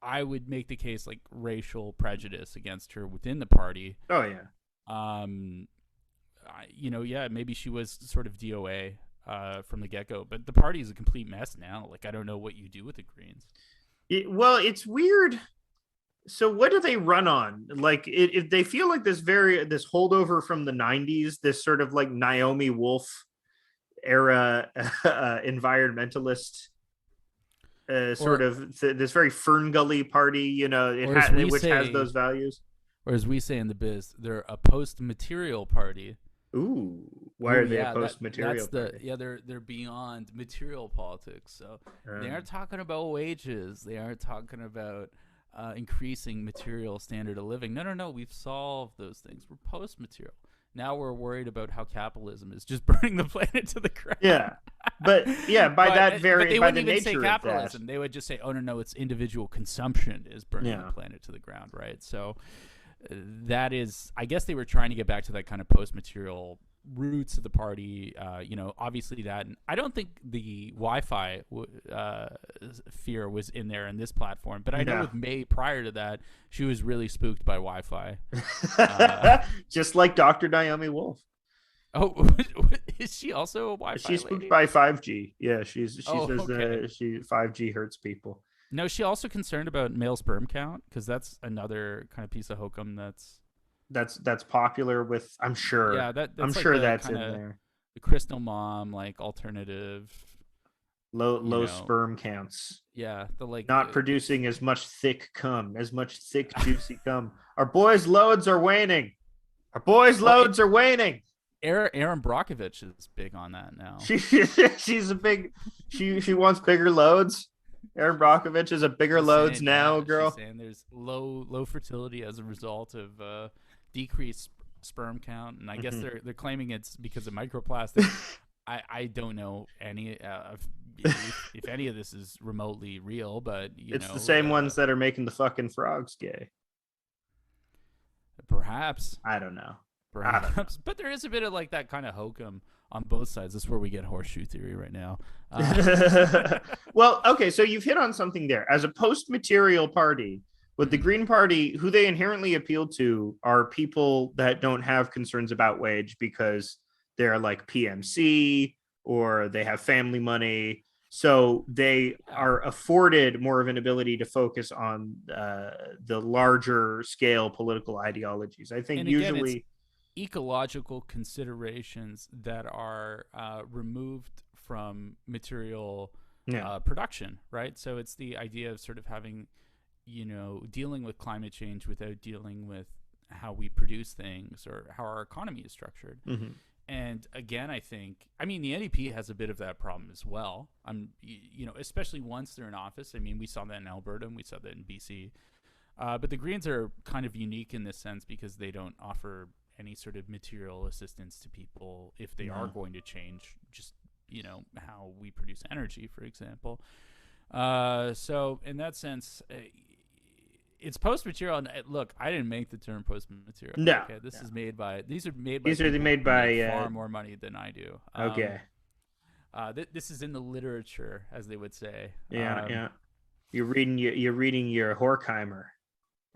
I would make the case, like, racial prejudice against her within the party. Oh yeah. Maybe she was sort of DOA from the get-go, but the party is a complete mess now. Like, I don't know what you do with the Greens. Well, it's weird. So what do they run on? Like, if they feel like this holdover from the 90s, this sort of like Naomi Wolf era environmentalist sort of this very Fern Gully party, which has those values. Or as we say in the biz, they're a post-material party. Ooh, why are they a post-material party? They're beyond material politics. So they aren't talking about wages. They aren't talking about increasing material standard of living. No. We've solved those things. We're post-material. Now we're worried about how capitalism is just burning the planet to the ground. Yeah, but yeah, But they by wouldn't the even say nature of that, capitalism. They would just say, "Oh no, it's individual consumption is burning the yeah, planet to the ground." Right. So that is, I guess they were trying to get back to that kind of post-material roots of the party. Obviously that, and I don't think the Wi-Fi fear was in there in this platform, but I know no. with May prior to that, she was really spooked by Wi-Fi. Uh, Just like Dr. Naomi Wolf. oh, is she also a Wi-Fi She's spooked lady? by 5G. Yeah, she Oh, says okay. that she 5G hurts people. No, is she also concerned about male sperm count? Because that's another kind of piece of hokum that's That's popular with, I'm yeah, sure. I'm that's like sure the that's kind in of there. the crystal mom like alternative, you Low know, sperm counts. yeah, the like Not producing as much thick cum, as much thick juicy cum. Our boys' loads are waning. Our boys' well, loads are waning. Aaron Brockovich is big on that now. She she's a big she wants bigger loads. Erin Brockovich is a bigger She's loads saying, now, yeah, she's girl. saying there's low fertility as a result of decreased sperm count, and I guess Mhm. they're claiming it's because of microplastics. I don't know any if any of this is remotely real, but It's the same ones that are making the fucking frogs gay. perhaps. I don't know. I don't Perhaps, but there is a bit of like that kind of hokum on both sides. That's where we get horseshoe theory right now. know. Well, okay, so you've hit on something there. As a post-material party, with the Mhm. Green Party, who they inherently appeal to are people that don't have concerns about wage because they're like PMC or they have family money. So they Yeah, are afforded more of an ability to focus on the larger scale political ideologies. I think and again, it's usually, ecological considerations that are removed from material yeah. production, right? So it's the idea of sort of having, dealing with climate change without dealing with how we produce things or how our economy is structured. Mm-hmm. And again, I mean, the NDP has a bit of that problem as well. Especially once they're in office. I mean, we saw that in Alberta and we saw that in BC. But the Greens are kind of unique in this sense because they don't offer any sort of material assistance to people if they are No. going to change just, how we produce energy, for example. So in that sense, it's post material. And look, I didn't make the term post material. No. Okay, No. these are made by These are people made who make by far more money than I do. okay. This is in the literature, as they would say. Yeah, yeah. You're reading your Horkheimer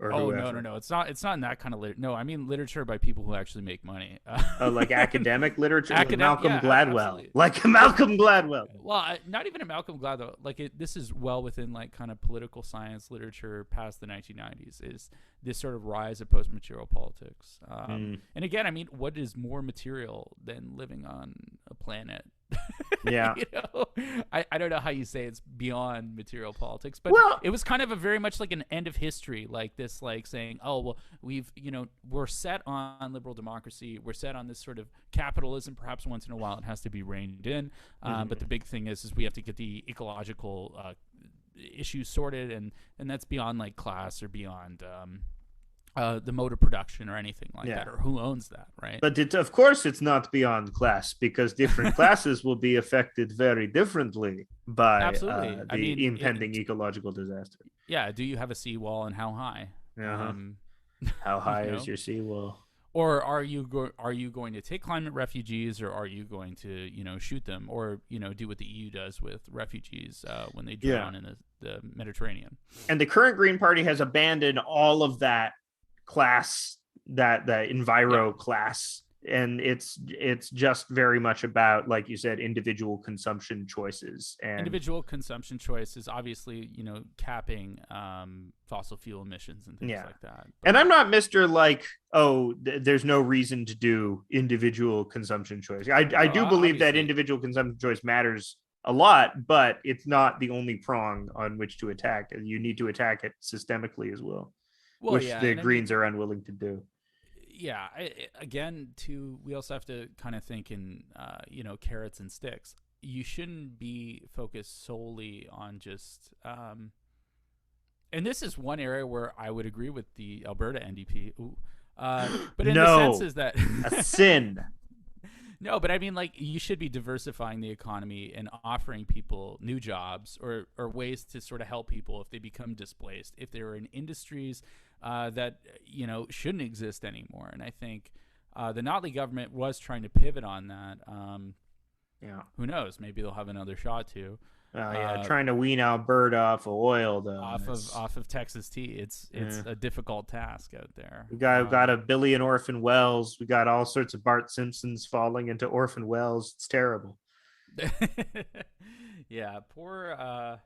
or Oh no, no, whoever. no! It's not in that kind of no. I mean literature by people who actually make money. Oh, like academic literature, like Academic, Malcolm yeah, Gladwell, absolutely. like Well, Malcolm Gladwell. well, not even a Malcolm Gladwell. Like this is well within like kind of political science literature past the 1990s. Is this sort of rise of post-material politics? Mm, And again, I mean, what is more material than living on a planet? yeah. you know, I don't know how you say it's beyond material politics, but Well, it was kind of a very much like an end of history, like this, like saying, oh well, we're set on liberal democracy, we're set on this sort of capitalism. Perhaps once in a while it has to be reined in, but the mhm. big thing is we have to get the ecological issues sorted, and that's beyond like class or beyond the mode of production or anything like Yeah. that, or who owns that, right? But of course, it's not beyond class because different classes will be affected very differently by Absolutely. I the mean, impending ecological disaster. yeah. Do you have a seawall, and how high? Uh-huh. Um, How you high is know, your seawall? or are you going to take climate refugees, or are you going to shoot them, or do what the EU does with refugees when they Yeah. drown in the Mediterranean? And the current Green Party has abandoned all of that class, that the Yeah. enviro class, and it's just very much about, like you said, individual consumption choices. And Individual consumption choice is obviously capping fossil fuel emissions and things yeah, like that. and I'm But not Mr. like, oh, there's no reason to do individual consumption choice. I no, do believe that obviously, individual consumption choice matters a lot, but it's not the only prong on which to attack. You need to attack it systemically as well, well, which yeah, the and I mean, Greens are unwilling to do. yeah, again, too, we also have to kind of think in carrots and sticks. You shouldn't be focused solely on just and this is one area where I would agree with the Alberta NDP. Ooh, But in the sense No, is that a sin. no, but I mean, like, you should be diversifying the economy and offering people new jobs or ways to sort of help people if they become displaced, if they're in industries that, shouldn't exist anymore. And I think the Notley government was trying to pivot on that. Yeah. Who knows? Maybe they'll have another shot to. Yeah, Uh, trying to wean Alberta off of oil though. off of Texas tea. It's Yeah. a difficult task out there. We got a billion orphan wells. We got all sorts of Bart Simpsons falling into orphan wells. It's terrible. Yeah, poor oh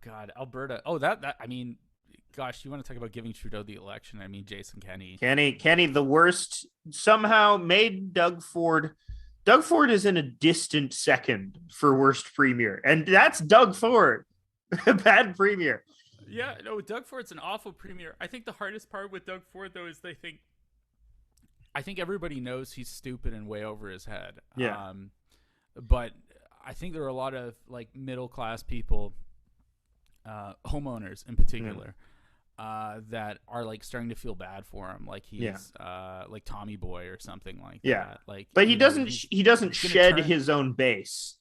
god, Alberta. Oh, that I mean, gosh, you want to talk about giving Trudeau the election? I mean, Jason Kenney. Kenny, the worst, somehow made Doug Ford. Doug Ford is in a distant second for worst premier, and that's Doug Ford, a bad premier. Yeah, no, Doug Ford's an awful premier. I think the hardest part with Doug Ford though is I think everybody knows he's stupid and way over his head. Yeah. But I think there are a lot of like middle class people, homeowners in particular, that are like starting to feel bad for him, like he's like Tommy Boy or something like that. Like, but he doesn't shed turn... his own base,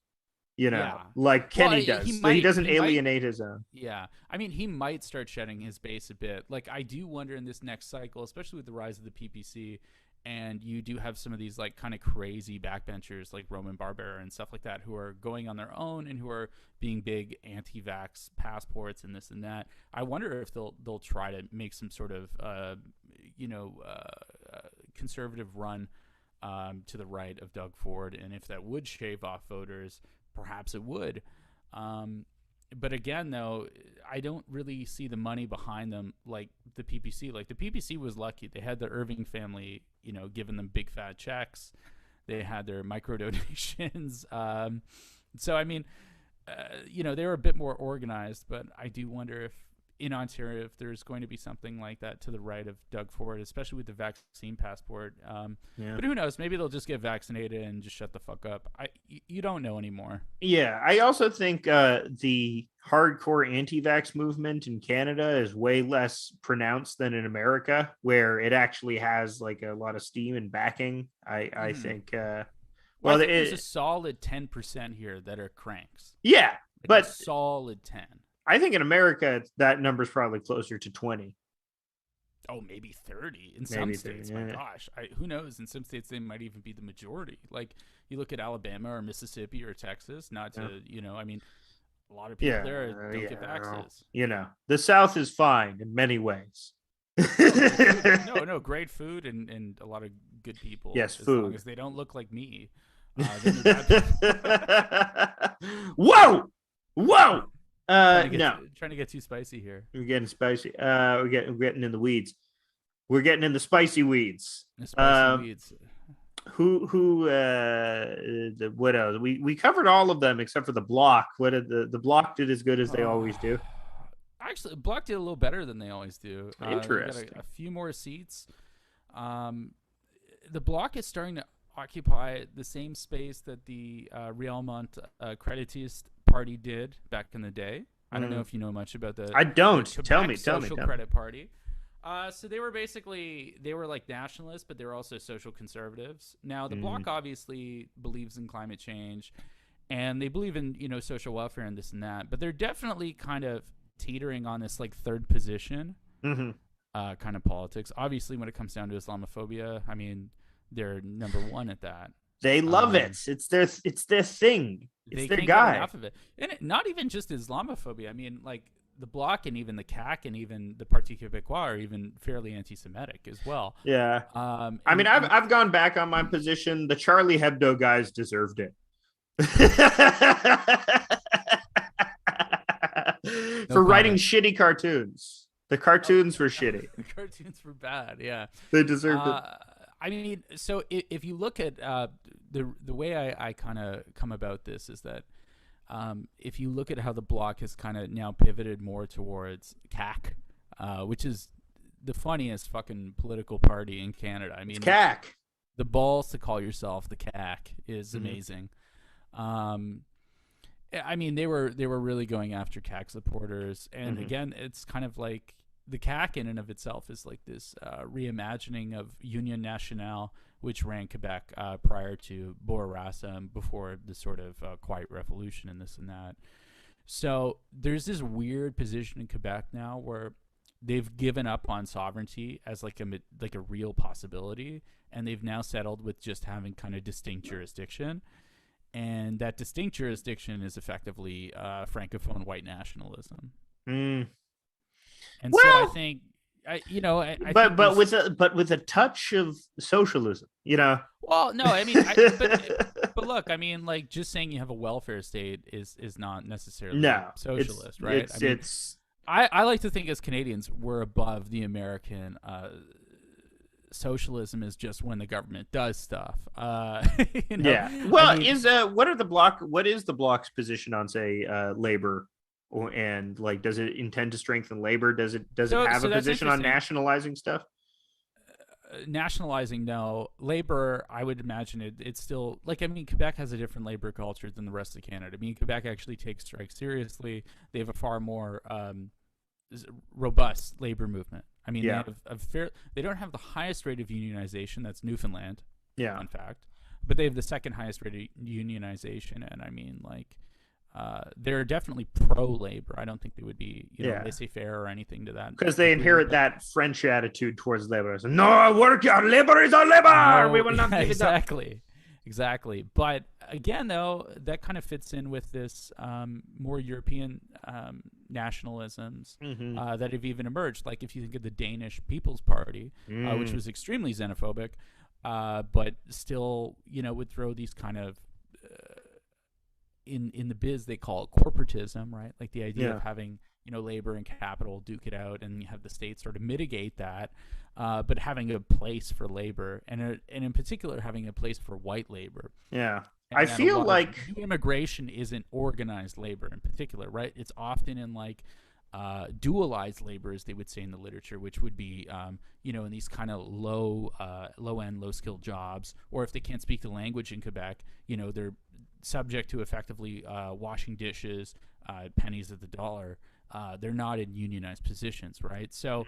Yeah. like Kenny does. He doesn't alienate his own. Yeah, I mean, he might start shedding his base a bit. Like, I do wonder in this next cycle, especially with the rise of the PPC, and you do have some of these like kind of crazy backbenchers like Roman Barbera and stuff like that who are going on their own and who are being big anti-vax passports and this and that. I wonder if they'll try to make some sort of conservative run to the right of Doug Ford, and if that would shave off voters, perhaps it would. But again, though, I don't really see the money behind them like the PPC. Like, the PPC was lucky. They had the Irving family, giving them big fat checks. They had their micro donations. So, I mean, they were a bit more organized, but I do wonder if in Ontario, if there's going to be something like that to the right of Doug Ford, especially with the vaccine passport. But who knows? Maybe they'll just get vaccinated and just shut the fuck up. You don't know anymore. Yeah, I also think the hardcore anti-vax movement in Canada is way less pronounced than in America, where it actually has like a lot of steam and backing. I think. I think there's a solid 10% here that are cranks. Yeah, like but a solid 10. I think in America that number's probably closer to 20. Oh, maybe 30 in some states. 30, my gosh, who knows? In some states, they might even be the majority. Like, you look at Alabama or Mississippi or Texas. Not to, I mean, a lot of people there don't get vaccines. The South is fine in many ways. No, great food and a lot of good people. Yes, as food. long as they don't look like me. Whoa! Trying to get too spicy here. We're getting spicy. We're getting in the weeds. We're getting in the spicy weeds. The spicy weeds. What else? We covered all of them except for the Bloc. What did the Bloc did as good as they always do? Actually, Bloc did a little better than they always do. Interesting. Got a few more seats. The Bloc is starting to occupy the same space that the Realmont Creditist Party did back in the day. I don't know if you know much about the. I don't. The Tell me. Social Credit Party. So they were like nationalists, but they were also social conservatives. Now the Bloc obviously believes in climate change, and they believe in social welfare and this and that. But they're definitely kind of teetering on this like third position kind of politics. Obviously, when it comes down to Islamophobia, I mean, they're number one at that. They love it. It's their thing. It's their guy. Enough of it, and not even just Islamophobia. I mean, like the Bloc and even the CAC and even the Parti Québécois are even fairly anti-Semitic as well. Yeah. I mean, I've gone back on my position. The Charlie Hebdo guys deserved it. For writing shitty cartoons. The cartoons were shitty. The cartoons were bad. Yeah. They deserved it. I mean, so if you look at the way I kind of come about this is that if you look at how the Bloc has kind of now pivoted more towards CAC, which is the funniest fucking political party in Canada. I mean, it's CAC. The balls to call yourself the CAC is amazing. I mean, they were really going after CAC supporters, and again, it's kind of like the CAC in and of itself is like this reimagining of Union Nationale, which ran Quebec prior to Bourassa, before the sort of Quiet Revolution and this and that. So there's this weird position in Quebec now where they've given up on sovereignty as like a real possibility, and they've now settled with just having kind of distinct jurisdiction. And that distinct jurisdiction is effectively francophone white nationalism. Mm. And Well, so I think, I think with a touch of socialism, Well, no, I mean, but look, I mean, like, just saying you have a welfare state is not necessarily socialist, right? I like to think as Canadians we're above the American. Socialism is just when the government does stuff. Yeah. Well, I mean, what is the Bloc's position on, say, labor? And like, does it intend to strengthen labor? Does it have a position on nationalizing stuff? Nationalizing, no. Labor, I would imagine it's still like, I mean, Quebec has a different labor culture than the rest of Canada. I mean, Quebec actually takes strikes seriously. They have a far more robust labor movement. I mean, they have they don't have the highest rate of unionization. That's Newfoundland. Yeah. In fact, but they have the second highest rate of unionization. And I mean, like, they're definitely pro-labor. I don't think they would be, laissez-faire or anything to that. Because they inherit that French attitude towards labor. So, no, work out. Labor is our labor. We will not give it up. Exactly. But again, though, that kind of fits in with this more European nationalisms that have even emerged. Like, if you think of the Danish People's Party, which was extremely xenophobic, but still, would throw these kind of in the biz they call it corporatism, right? Like the idea of having labor and capital duke it out, and you have the state sort of mitigate that, but having a place for labor, and in particular having a place for white labor. Yeah, and I feel like immigration isn't organized labor in particular, right? It's often in like dualized labor, as they would say in the literature, which would be in these kind of low end, low skilled jobs, or if they can't speak the language in Quebec, they're subject to effectively washing dishes, pennies at the dollar. They're not in unionized positions, right? So,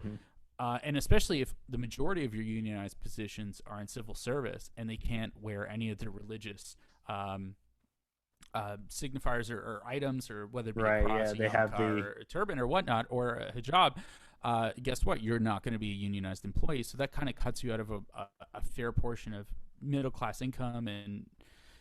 and especially if the majority of your unionized positions are in civil service and they can't wear any of the religious signifiers or items, or whether it be a cross, they have or a turban or whatnot, or a hijab, guess what? You're not going to be a unionized employee. So that kind of cuts you out of a fair portion of middle-class income. And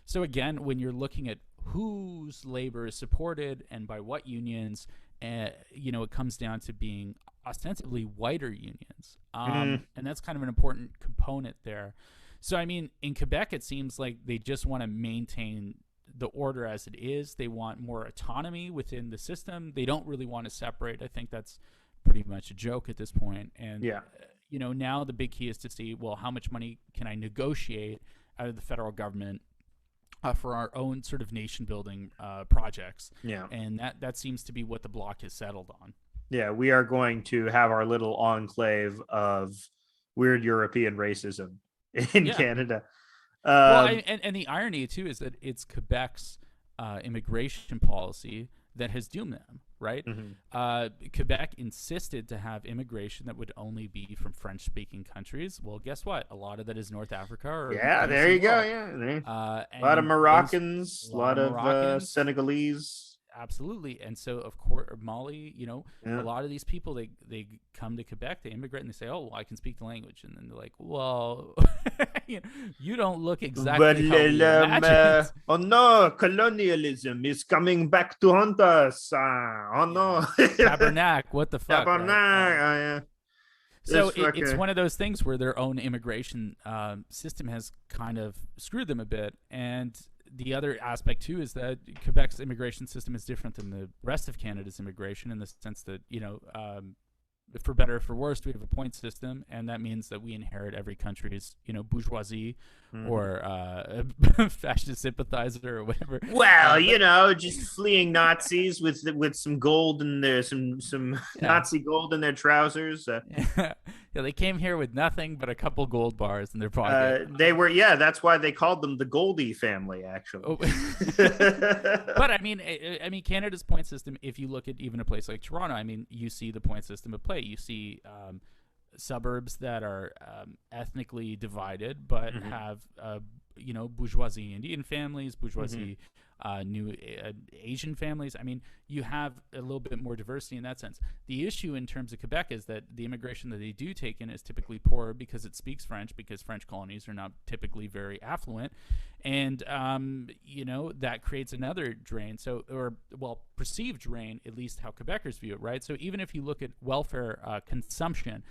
so again, when you're looking at whose labor is supported and by what unions, it comes down to being ostensibly whiter unions. And that's kind of an important component there. So, I mean, in Quebec, it seems like they just want to maintain the order as it is. They want more autonomy within the system. They don't really want to separate. I think that's pretty much a joke at this point. And, now the big key is to see, well, how much money can I negotiate out of the federal government for our own sort of nation-building projects. Yeah. And that seems to be what the Bloc has settled on. Yeah, we are going to have our little enclave of weird European racism in Canada. And the irony, too, is that it's Quebec's immigration policy that has doomed them, right? Quebec insisted to have immigration that would only be from French-speaking countries. Well, guess what? A lot of that is North Africa. There you go. Yeah, a lot of Moroccans, a lot of Senegalese. Absolutely. And so, of course, Mali, a lot of these people, they come to Quebec, they immigrate, and they say, oh, well, I can speak the language. And then they're like, well, you don't look exactly how we imagine. Oh, no, colonialism is coming back to haunt us. Oh, no. Tabernacle, what the fuck? Tabernacle, So it's one of those things where their own immigration system has kind of screwed them a bit. And the other aspect, too, is that Quebec's immigration system is different than the rest of Canada's immigration in the sense that, for better or for worse, we have a point system, and that means that we inherit every country's, bourgeoisie or fascist sympathizer or whatever. Well, just fleeing Nazis with some gold in their some Nazi gold in their trousers. They came here with nothing but a couple gold bars in their pocket. That's why they called them the Goldie family, actually. Oh. But I mean, Canada's point system, if you look at even a place like Toronto, I mean, you see the point system at play. You see suburbs that are ethnically divided, but Mm-hmm. have bourgeoisie Indian families, Mm-hmm. bourgeoisie new Asian families. I mean, you have a little bit more diversity in that sense. The issue in terms of Quebec is that the immigration that they do take in is typically poor because it speaks French, because French colonies are not typically very affluent, and that creates another drain. So, or well, perceived drain, at least how Quebecers view it, right? So even if you look at welfare consumption,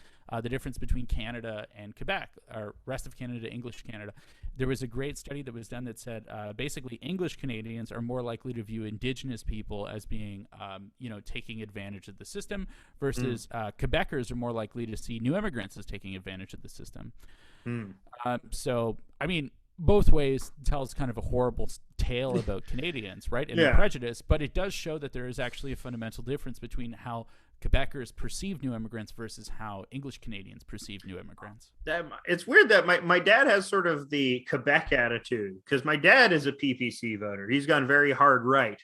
the difference between Canada and Quebec, or rest of Canada, English Canada. There was a great study that was done that said basically English Canadians are more likely to view Indigenous people as being, taking advantage of the system, versus Quebecers are more likely to see new immigrants as taking advantage of the system. Mm. So, I mean, both ways tells kind of a horrible tale about Canadians, right? And their Yeah. prejudice, but it does show that there is actually a fundamental difference between how Quebecers perceive new immigrants versus how English Canadians perceive new immigrants. It's weird that my dad has sort of the Quebec attitude, because my dad is a PPC voter. He's gone very hard right.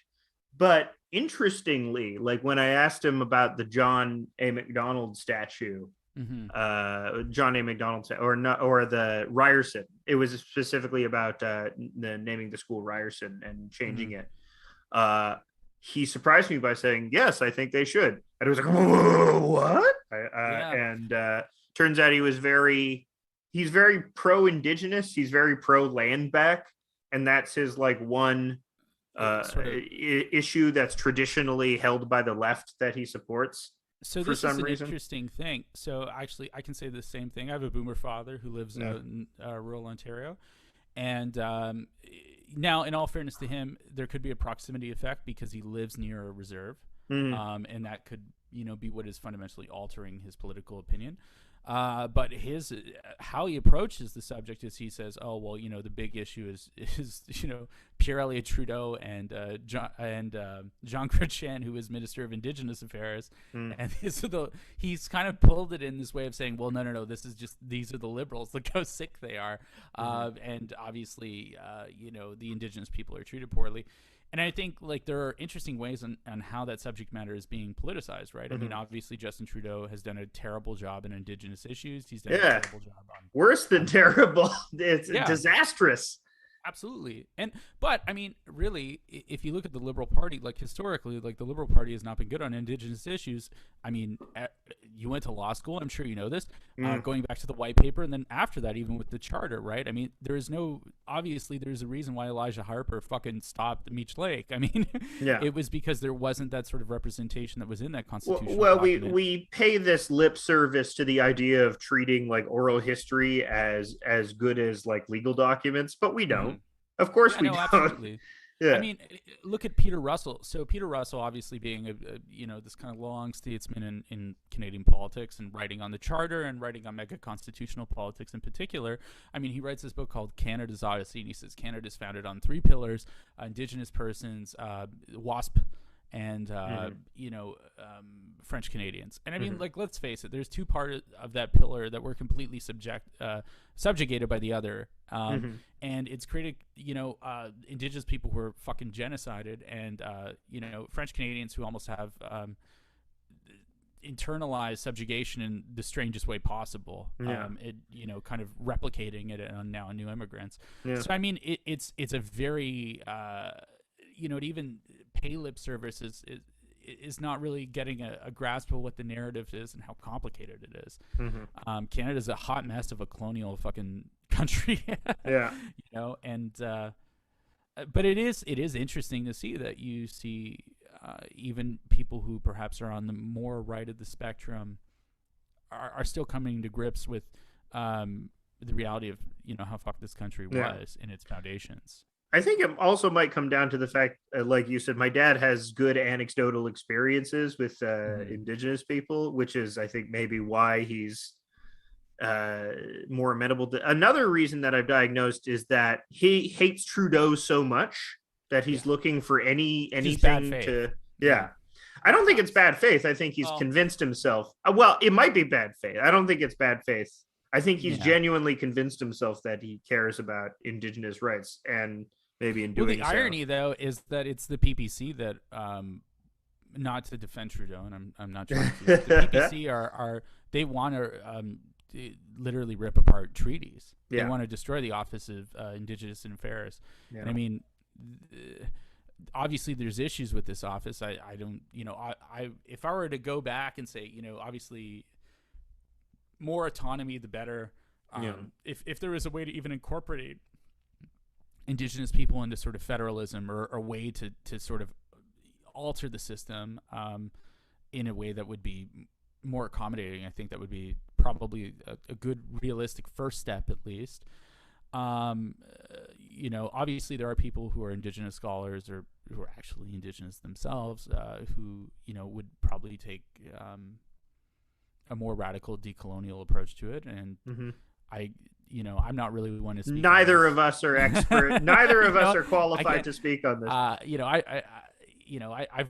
But interestingly, like when I asked him about the John A. McDonald statue, Mm-hmm. John A. McDonald, or not, or the Ryerson, it was specifically about naming the school Ryerson and changing Mm-hmm. it. Uh, he surprised me by saying, "Yes, I think they should." And it was like, "Whoa, what?" Yeah. And turns out he's very pro-indigenous. He's very pro-land back, and that's his like one Sort of. issue that's traditionally held by the left that he supports So for this is some an reason. interesting thing. So actually, I can say the same thing. I have a boomer father who lives Yeah. in rural Ontario, and now, in all fairness to him, there could be a proximity effect because he lives near a reserve, Mm, and that could be what is fundamentally altering his political opinion. But his how he approaches the subject is he says, "Oh well, the big issue is Pierre Elliott Trudeau and Jean Chrétien, who is Minister of Indigenous Affairs." mm, And he's kind of pulled it in this way of saying, "Well, no, these are the liberals. Look how sick they are," mm, and obviously, the Indigenous people are treated poorly. And I think like there are interesting ways on how that subject matter is being politicized, right? I mean, mm. obviously Justin Trudeau has done a terrible job in Indigenous issues. He's done a Yeah, terrible job worse than on the terrible. It's yeah, disastrous. absolutely. But I mean, really, if you look at the Liberal Party, like historically, like the Liberal Party has not been good on Indigenous issues. I mean, you went to law school. I'm sure you know this. Mm, Going back to the white paper, and then after that, even with the charter, right? I mean, obviously there's a reason why Elijah Harper fucking stopped Meech Lake. I mean, yeah. it was because there wasn't that sort of representation that was in that Well, constitutional well, we document. we pay this lip service to the idea of treating like oral history as good as like legal documents, but we Mm-hmm. don't. Of course, Yeah, we no, don't. absolutely. I Yeah. mean, look at Peter Russell. So Peter Russell, obviously being this kind of long statesman in Canadian politics and writing on the Charter and writing on mega constitutional politics in particular. I mean, he writes this book called Canada's Odyssey, and he says Canada's founded on three pillars: Indigenous persons, WASP, and Mm-hmm. French Canadians. And I mean, Mm-hmm. like, let's face it, there's two parts of that pillar that were completely subjugated by the other. Mm-hmm. And it's created, Indigenous people who are fucking genocided, and French Canadians who almost have internalized subjugation in the strangest way possible. Yeah. Kind of replicating it on now new immigrants. Yeah. So I mean, it's a very to even pay lip service is not really getting a grasp of what the narrative is and how complicated it is. Mm-hmm. Canada's a hot mess of a colonial fucking country, Yeah. and but it is interesting to see that you see even people who perhaps are on the more right of the spectrum are still coming to grips with the reality of how fucked this country Yeah. was in its foundations. I think it also might come down to the fact, like you said, my dad has good anecdotal experiences with Mm-hmm. indigenous people, which is, I think, maybe why he's more amenable to. Another reason that I've diagnosed is that he hates Trudeau so much that Yeah, he's looking for just bad anything faith. to. Yeah. Yeah, I don't think it's bad faith. I think he's Well, convinced himself. Well, it might be bad faith. I don't think it's bad faith. I think he's yeah. genuinely convinced himself that he cares about indigenous rights, and maybe in Well, doing the so. irony though is that it's the PPC that not to defend Trudeau, and I'm not trying to. The PPC are they want to literally rip apart treaties. They want to destroy the Office of Indigenous Affairs. Yeah. And I mean, obviously there's issues with this office. I don't, I if I were to go back and say, obviously more autonomy the better. If there was a way to even incorporate Indigenous people into sort of federalism, or a way to sort of alter the system in a way that would be more accommodating, I think that would be probably a good realistic first step, at least. Obviously there are people who are Indigenous scholars, or who are actually Indigenous themselves, who would probably take a more radical decolonial approach to it, and I'm not really one to speak. Neither of us are expert. Neither of us are qualified to speak on this. I've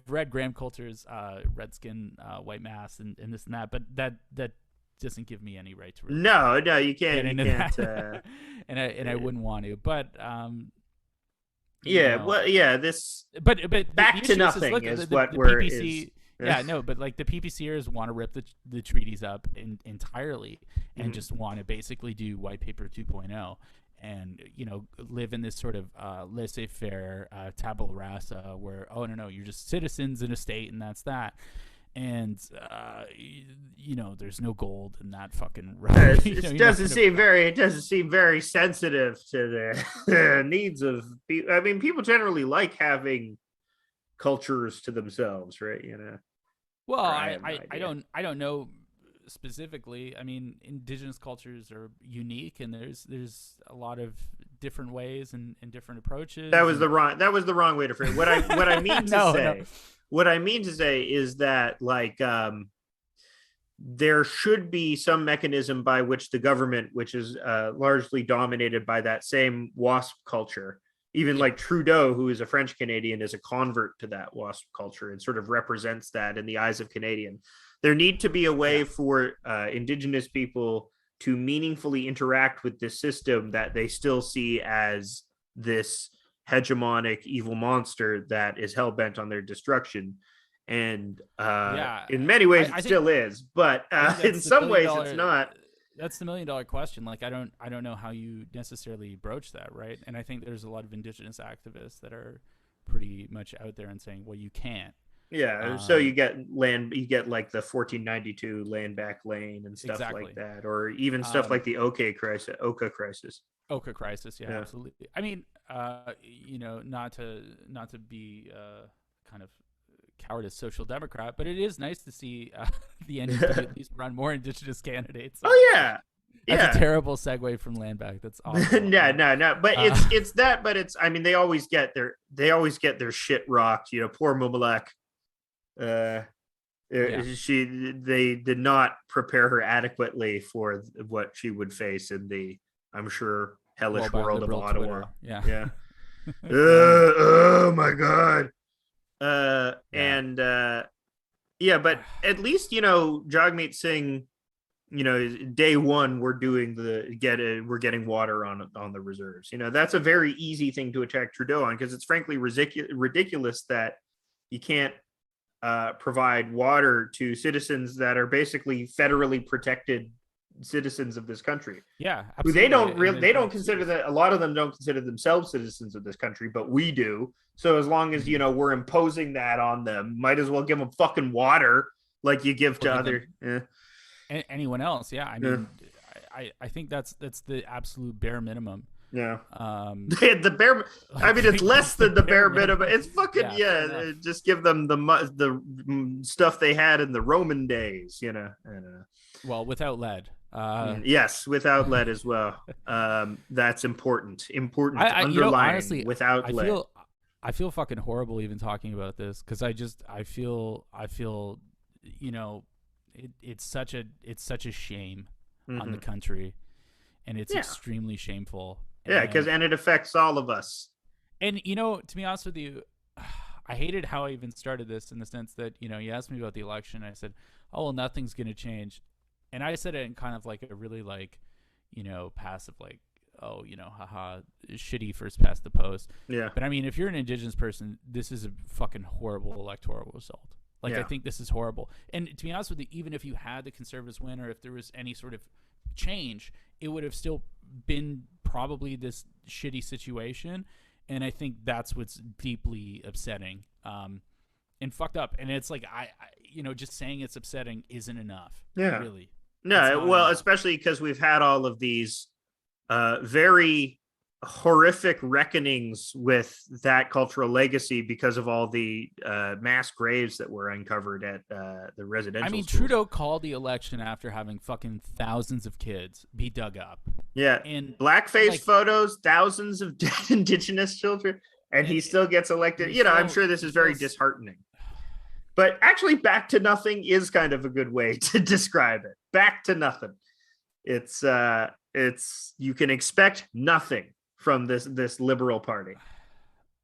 read Graham Coulter's Redskin, White Mass, and this and that, but that doesn't give me any right to. Really no, you can't. You can't. And I wouldn't want to, but this. But back to nothing is what the we're. PPC, but like the PPCers want to rip the treaties up entirely, and just want to basically do White Paper 2.0, and live in this sort of laissez-faire tabula rasa, where no, you're just citizens in a state, and that's that. And there's no gold in that fucking road. It doesn't seem very sensitive to the needs of people. I mean, people generally like having cultures to themselves, right? Well, I don't know specifically. I mean, Indigenous cultures are unique, and there's a lot of different ways and different approaches. That was the wrong way to frame it. What I mean to say. No. What I mean to say is that, there should be some mechanism by which the government, which is largely dominated by that same WASP culture, even like Trudeau, who is a French Canadian, is a convert to that WASP culture and sort of represents that in the eyes of Canadian. There need to be a way for Indigenous people to meaningfully interact with this system that they still see as this hegemonic evil monster that is hell-bent on their destruction, and in many ways it still is, but in some ways it's not. That's the $1 million question. Like, I don't know how you necessarily broach that, right? And I think there's a lot of Indigenous activists that are pretty much out there and saying, well, you can't. So you get land, you get like the 1492 land back lane and stuff like that, or even stuff like the Oka crisis. Oka crisis, absolutely. I mean, not to be kind of cowardice social democrat, but it is nice to see the NDP at least run more Indigenous candidates. That's a terrible segue from land back. That's awesome. No. But it's that. But it's. I mean, they always get their shit rocked. Poor Mumalek. They did not prepare her adequately for what she would face in the, I'm sure, hellish world of Ottawa. Twitter. Oh my god. But at least Jagmeet Singh, day one we're getting water on the reserves. That's a very easy thing to attack Trudeau on, because it's frankly ridiculous that you can't provide water to citizens that are basically federally protected citizens of this country. Yeah, absolutely. They don't consider that. A lot of them don't consider themselves citizens of this country, but we do. So as long as we're imposing that on them, might as well give them fucking water like you give to other anyone else. Yeah, I mean, I think that's the absolute bare minimum. Yeah. The bare. I mean, it's less than the bare minimum. It's fucking just give them the stuff they had in the Roman days. Well, without lead. Yes, without lead as well. That's important. Important to underline. Honestly, without lead. I feel fucking horrible even talking about this, because I feel it's such a shame on the country, and it's extremely shameful. Yeah, because it affects all of us. And to be honest with you, I hated how I even started this, in the sense that you asked me about the election. And I said, oh well, nothing's gonna change, and I said it in kind of like a really passive, like, oh, haha, shitty first past the post. Yeah. But I mean, if you're an Indigenous person, this is a fucking horrible electoral result. Like, I think this is horrible. And to be honest with you, even if you had the Conservatives win, or if there was any sort of change, it would have still been probably this shitty situation. And I think that's what's deeply upsetting, and fucked up. And it's like, I just saying it's upsetting isn't enough. Yeah. Really. No, well, enough. especially because we've had all of these very horrific reckonings with that cultural legacy because of all the mass graves that were uncovered at the residential I mean, schools. Trudeau called the election after having fucking thousands of kids be dug up. Yeah. And blackface photos, thousands of dead Indigenous children, and he still gets elected. I'm sure this is very disheartening. But actually, back to nothing is kind of a good way to describe it. Back to nothing. It's you can expect nothing from this liberal party.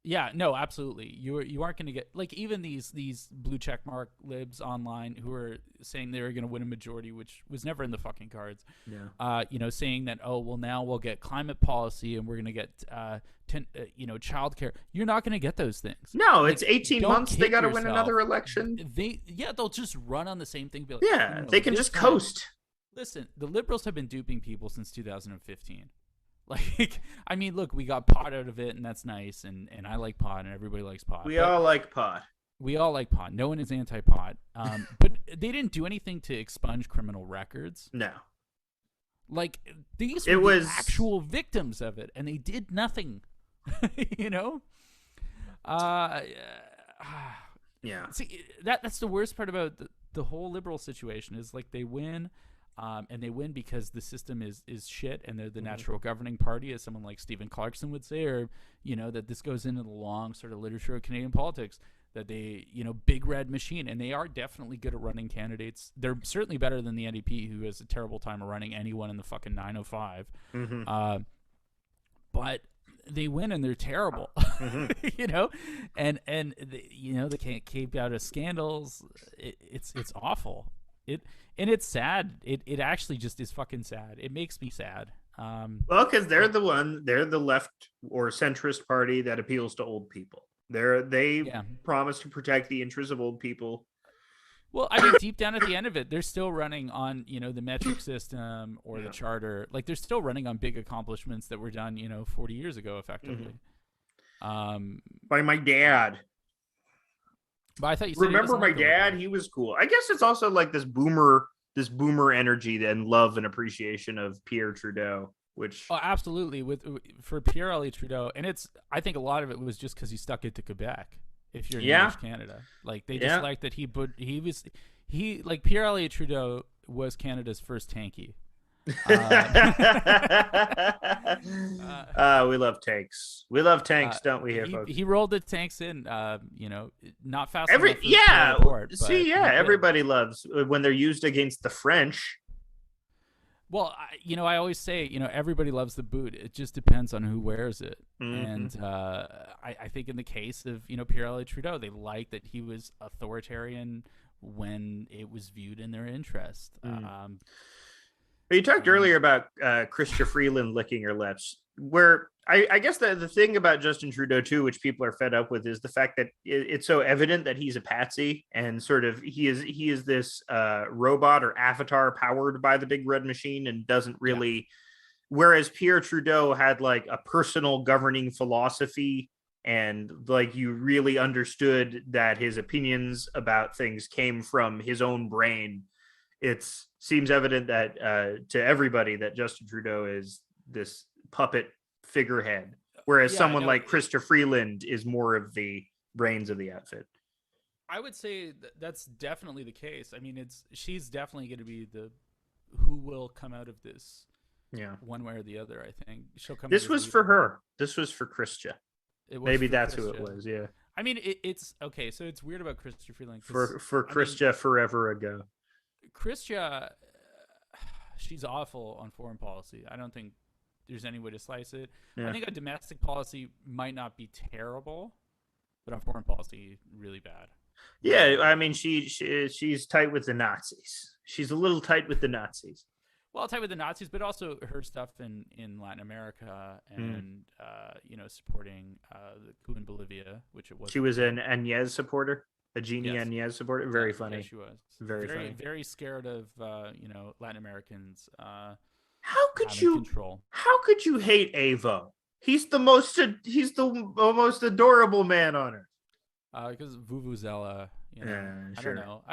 Yeah, no, absolutely. You aren't going to get, like, even these blue checkmark libs online who are saying they were going to win a majority, which was never in the fucking cards. Yeah. Saying that, oh well, now we'll get climate policy and we're going to get childcare. You're not going to get those things. No, it's 18 months. They got to win another election. They'll just run on the same thing. Be like, yeah, they can just coast. Listen, the liberals have been duping people since 2015. Like, I mean, look, we got pot out of it, and that's nice, and I like pot, and everybody likes pot. We all like pot. We all like pot. No one is anti-pot. But they didn't do anything to expunge criminal records. No. Like, these were the actual victims of it, and they did nothing. Yeah. See, that's the worst part about the whole liberal situation is, like, they win. And they win because the system is shit, and they're the natural governing party, as someone like Stephen Clarkson would say, or that this goes into the long sort of literature of Canadian politics, that they big red machine, and they are definitely good at running candidates. They're certainly better than the NDP, who has a terrible time of running anyone in the fucking 905. But they win, and they're terrible, and they can't keep out of scandals. It's awful. And it's sad. It actually just is fucking sad. It makes me sad. Well, because they're the left or centrist party that appeals to old people. They promise to protect the interests of old people. Well, I mean, deep down at the end of it, they're still running on, the metric system or the charter. Like, they're still running on big accomplishments that were done, 40 years ago, effectively. By my dad. But I thought you said remember my dad. He was cool. I guess it's also like this boomer energy and love and appreciation of Pierre Trudeau, which absolutely for Pierre Trudeau, and I think a lot of it was just because he stuck it to Quebec. If you're in English Canada, like they just like that he like Pierre Trudeau was Canada's first tanky. We love tanks. We love tanks, don't we? Here, folks. He rolled the tanks in. Not fast. Everybody loves when they're used against the French. Well, I always say, everybody loves the boot. It just depends on who wears it. And I think in the case of Pierre Trudeau, they like that he was authoritarian when it was viewed in their interest. You talked earlier about Chrystia Freeland licking her lips, where I guess the thing about Justin Trudeau, too, which people are fed up with, is the fact that it's so evident that he's a patsy and sort of he is this robot or avatar powered by the big red machine and doesn't really. Yeah. Whereas Pierre Trudeau had like a personal governing philosophy and like you really understood that his opinions about things came from his own brain. It seems evident that to everybody that Justin Trudeau is this puppet figurehead, whereas someone like Chrystia Freeland is more of the brains of the outfit. I would say that's definitely the case. I mean, she's definitely going to be who will come out of this. Yeah, one way or the other. I think she'll come. This was for her. This was for Chrystia. Maybe that's Chrystia. Who it was. Yeah. I mean, it's okay. So it's weird about Chrystia Freeland for Chrystia forever ago. Chrystia, she's awful on foreign policy. I don't think there's any way to slice it. Yeah. I think on domestic policy might not be terrible, but on foreign policy, really bad. Yeah, I mean, she's tight with the Nazis. She's a little tight with the Nazis. Well, tight with the Nazis, but also her stuff in Latin America and supporting the coup in Bolivia, which it was. She was an Añez supporter. A Jeannie Yes. Añez supporter. Very Yeah, funny. she was Very very funny. very scared of Latin Americans How could having you? control. How could you hate Avo? He's the most. He's the most adorable man on earth. Because Vuvuzela, I Sure. don't know.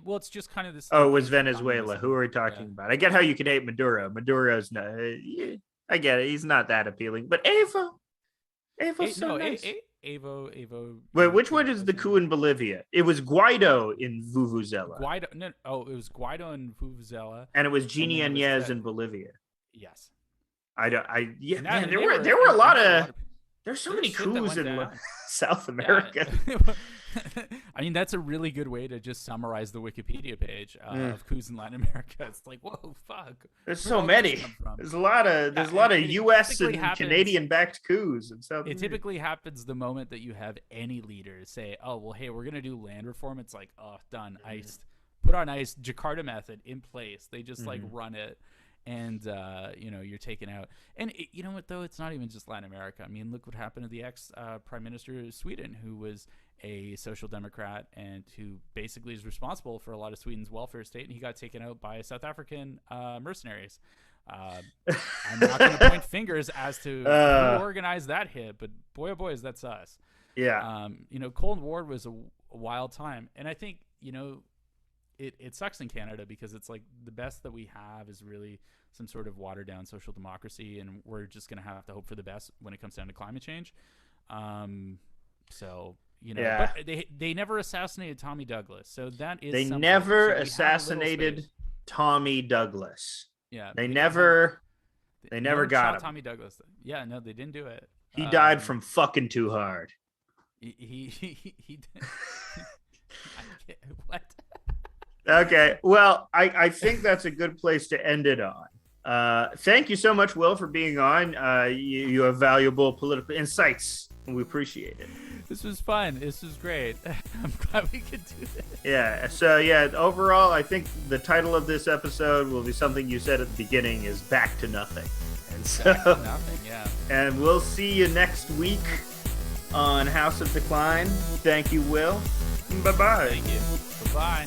Well, it's just kind of the Oh, same it was thing for Venezuela. Who communism. are we Yeah. talking about? I get how you can hate Maduro. Maduro's not. I get it. He's not that appealing. But Avo's so No, nice. Avo, Wait, which one good is the person. coup in Bolivia? It was Guaido in Vuvuzela, Guaido. No, it was Guaido and Vuvuzela, and it was and Jeannie then it was Añez in Bolivia. yes. I don't. Yeah, And man. that, There were a lot and of. a There's so there's many shit that coups went in down. South Yeah. America. I mean, that's a really good way to just summarize the Wikipedia page of coups in Latin America. It's like, whoa, fuck. There's Where'd so all this many. come from? There's a lot of It U.S. typically and happens- Canadian-backed coups in South It America. typically happens the moment that you have any leader say, "Oh, well, hey, we're gonna do land reform." It's like, oh, done, iced, put on ice, Jakarta method in place. They just like run it, and you're taken out. And you know what though? It's not even just Latin America. I mean, look what happened to the ex prime minister of Sweden, who was a social democrat and who basically is responsible for a lot of Sweden's welfare state, and he got taken out by South African mercenaries. I'm not going to point fingers as to who organized that hit, but boy, oh boys, that's us. Yeah. Cold War was a wild time, and I think it sucks in Canada because it's like the best that we have is really some sort of watered down social democracy, and we're just going to have to hope for the best when it comes down to climate change. Yeah. But they never assassinated Tommy Douglas, so that is They something. never So we have a little assassinated space. Tommy Douglas. Yeah, They never got shot him. Tommy Douglas. Yeah, no, they didn't do it. He died from fucking too hard. He did. What? Okay. Well, I think that's a good place to end it on. Thank you so much, Will, for being on. You have valuable political insights, and we appreciate it. This was fun. This was great. I'm glad we could do this. Yeah. So, yeah, overall, I think the title of this episode will be something you said at the beginning is Back to Nothing. And so, Nothing, yeah. And we'll see you next week on House of Decline. Thank you, Will. Bye-bye. Thank you. Bye-bye.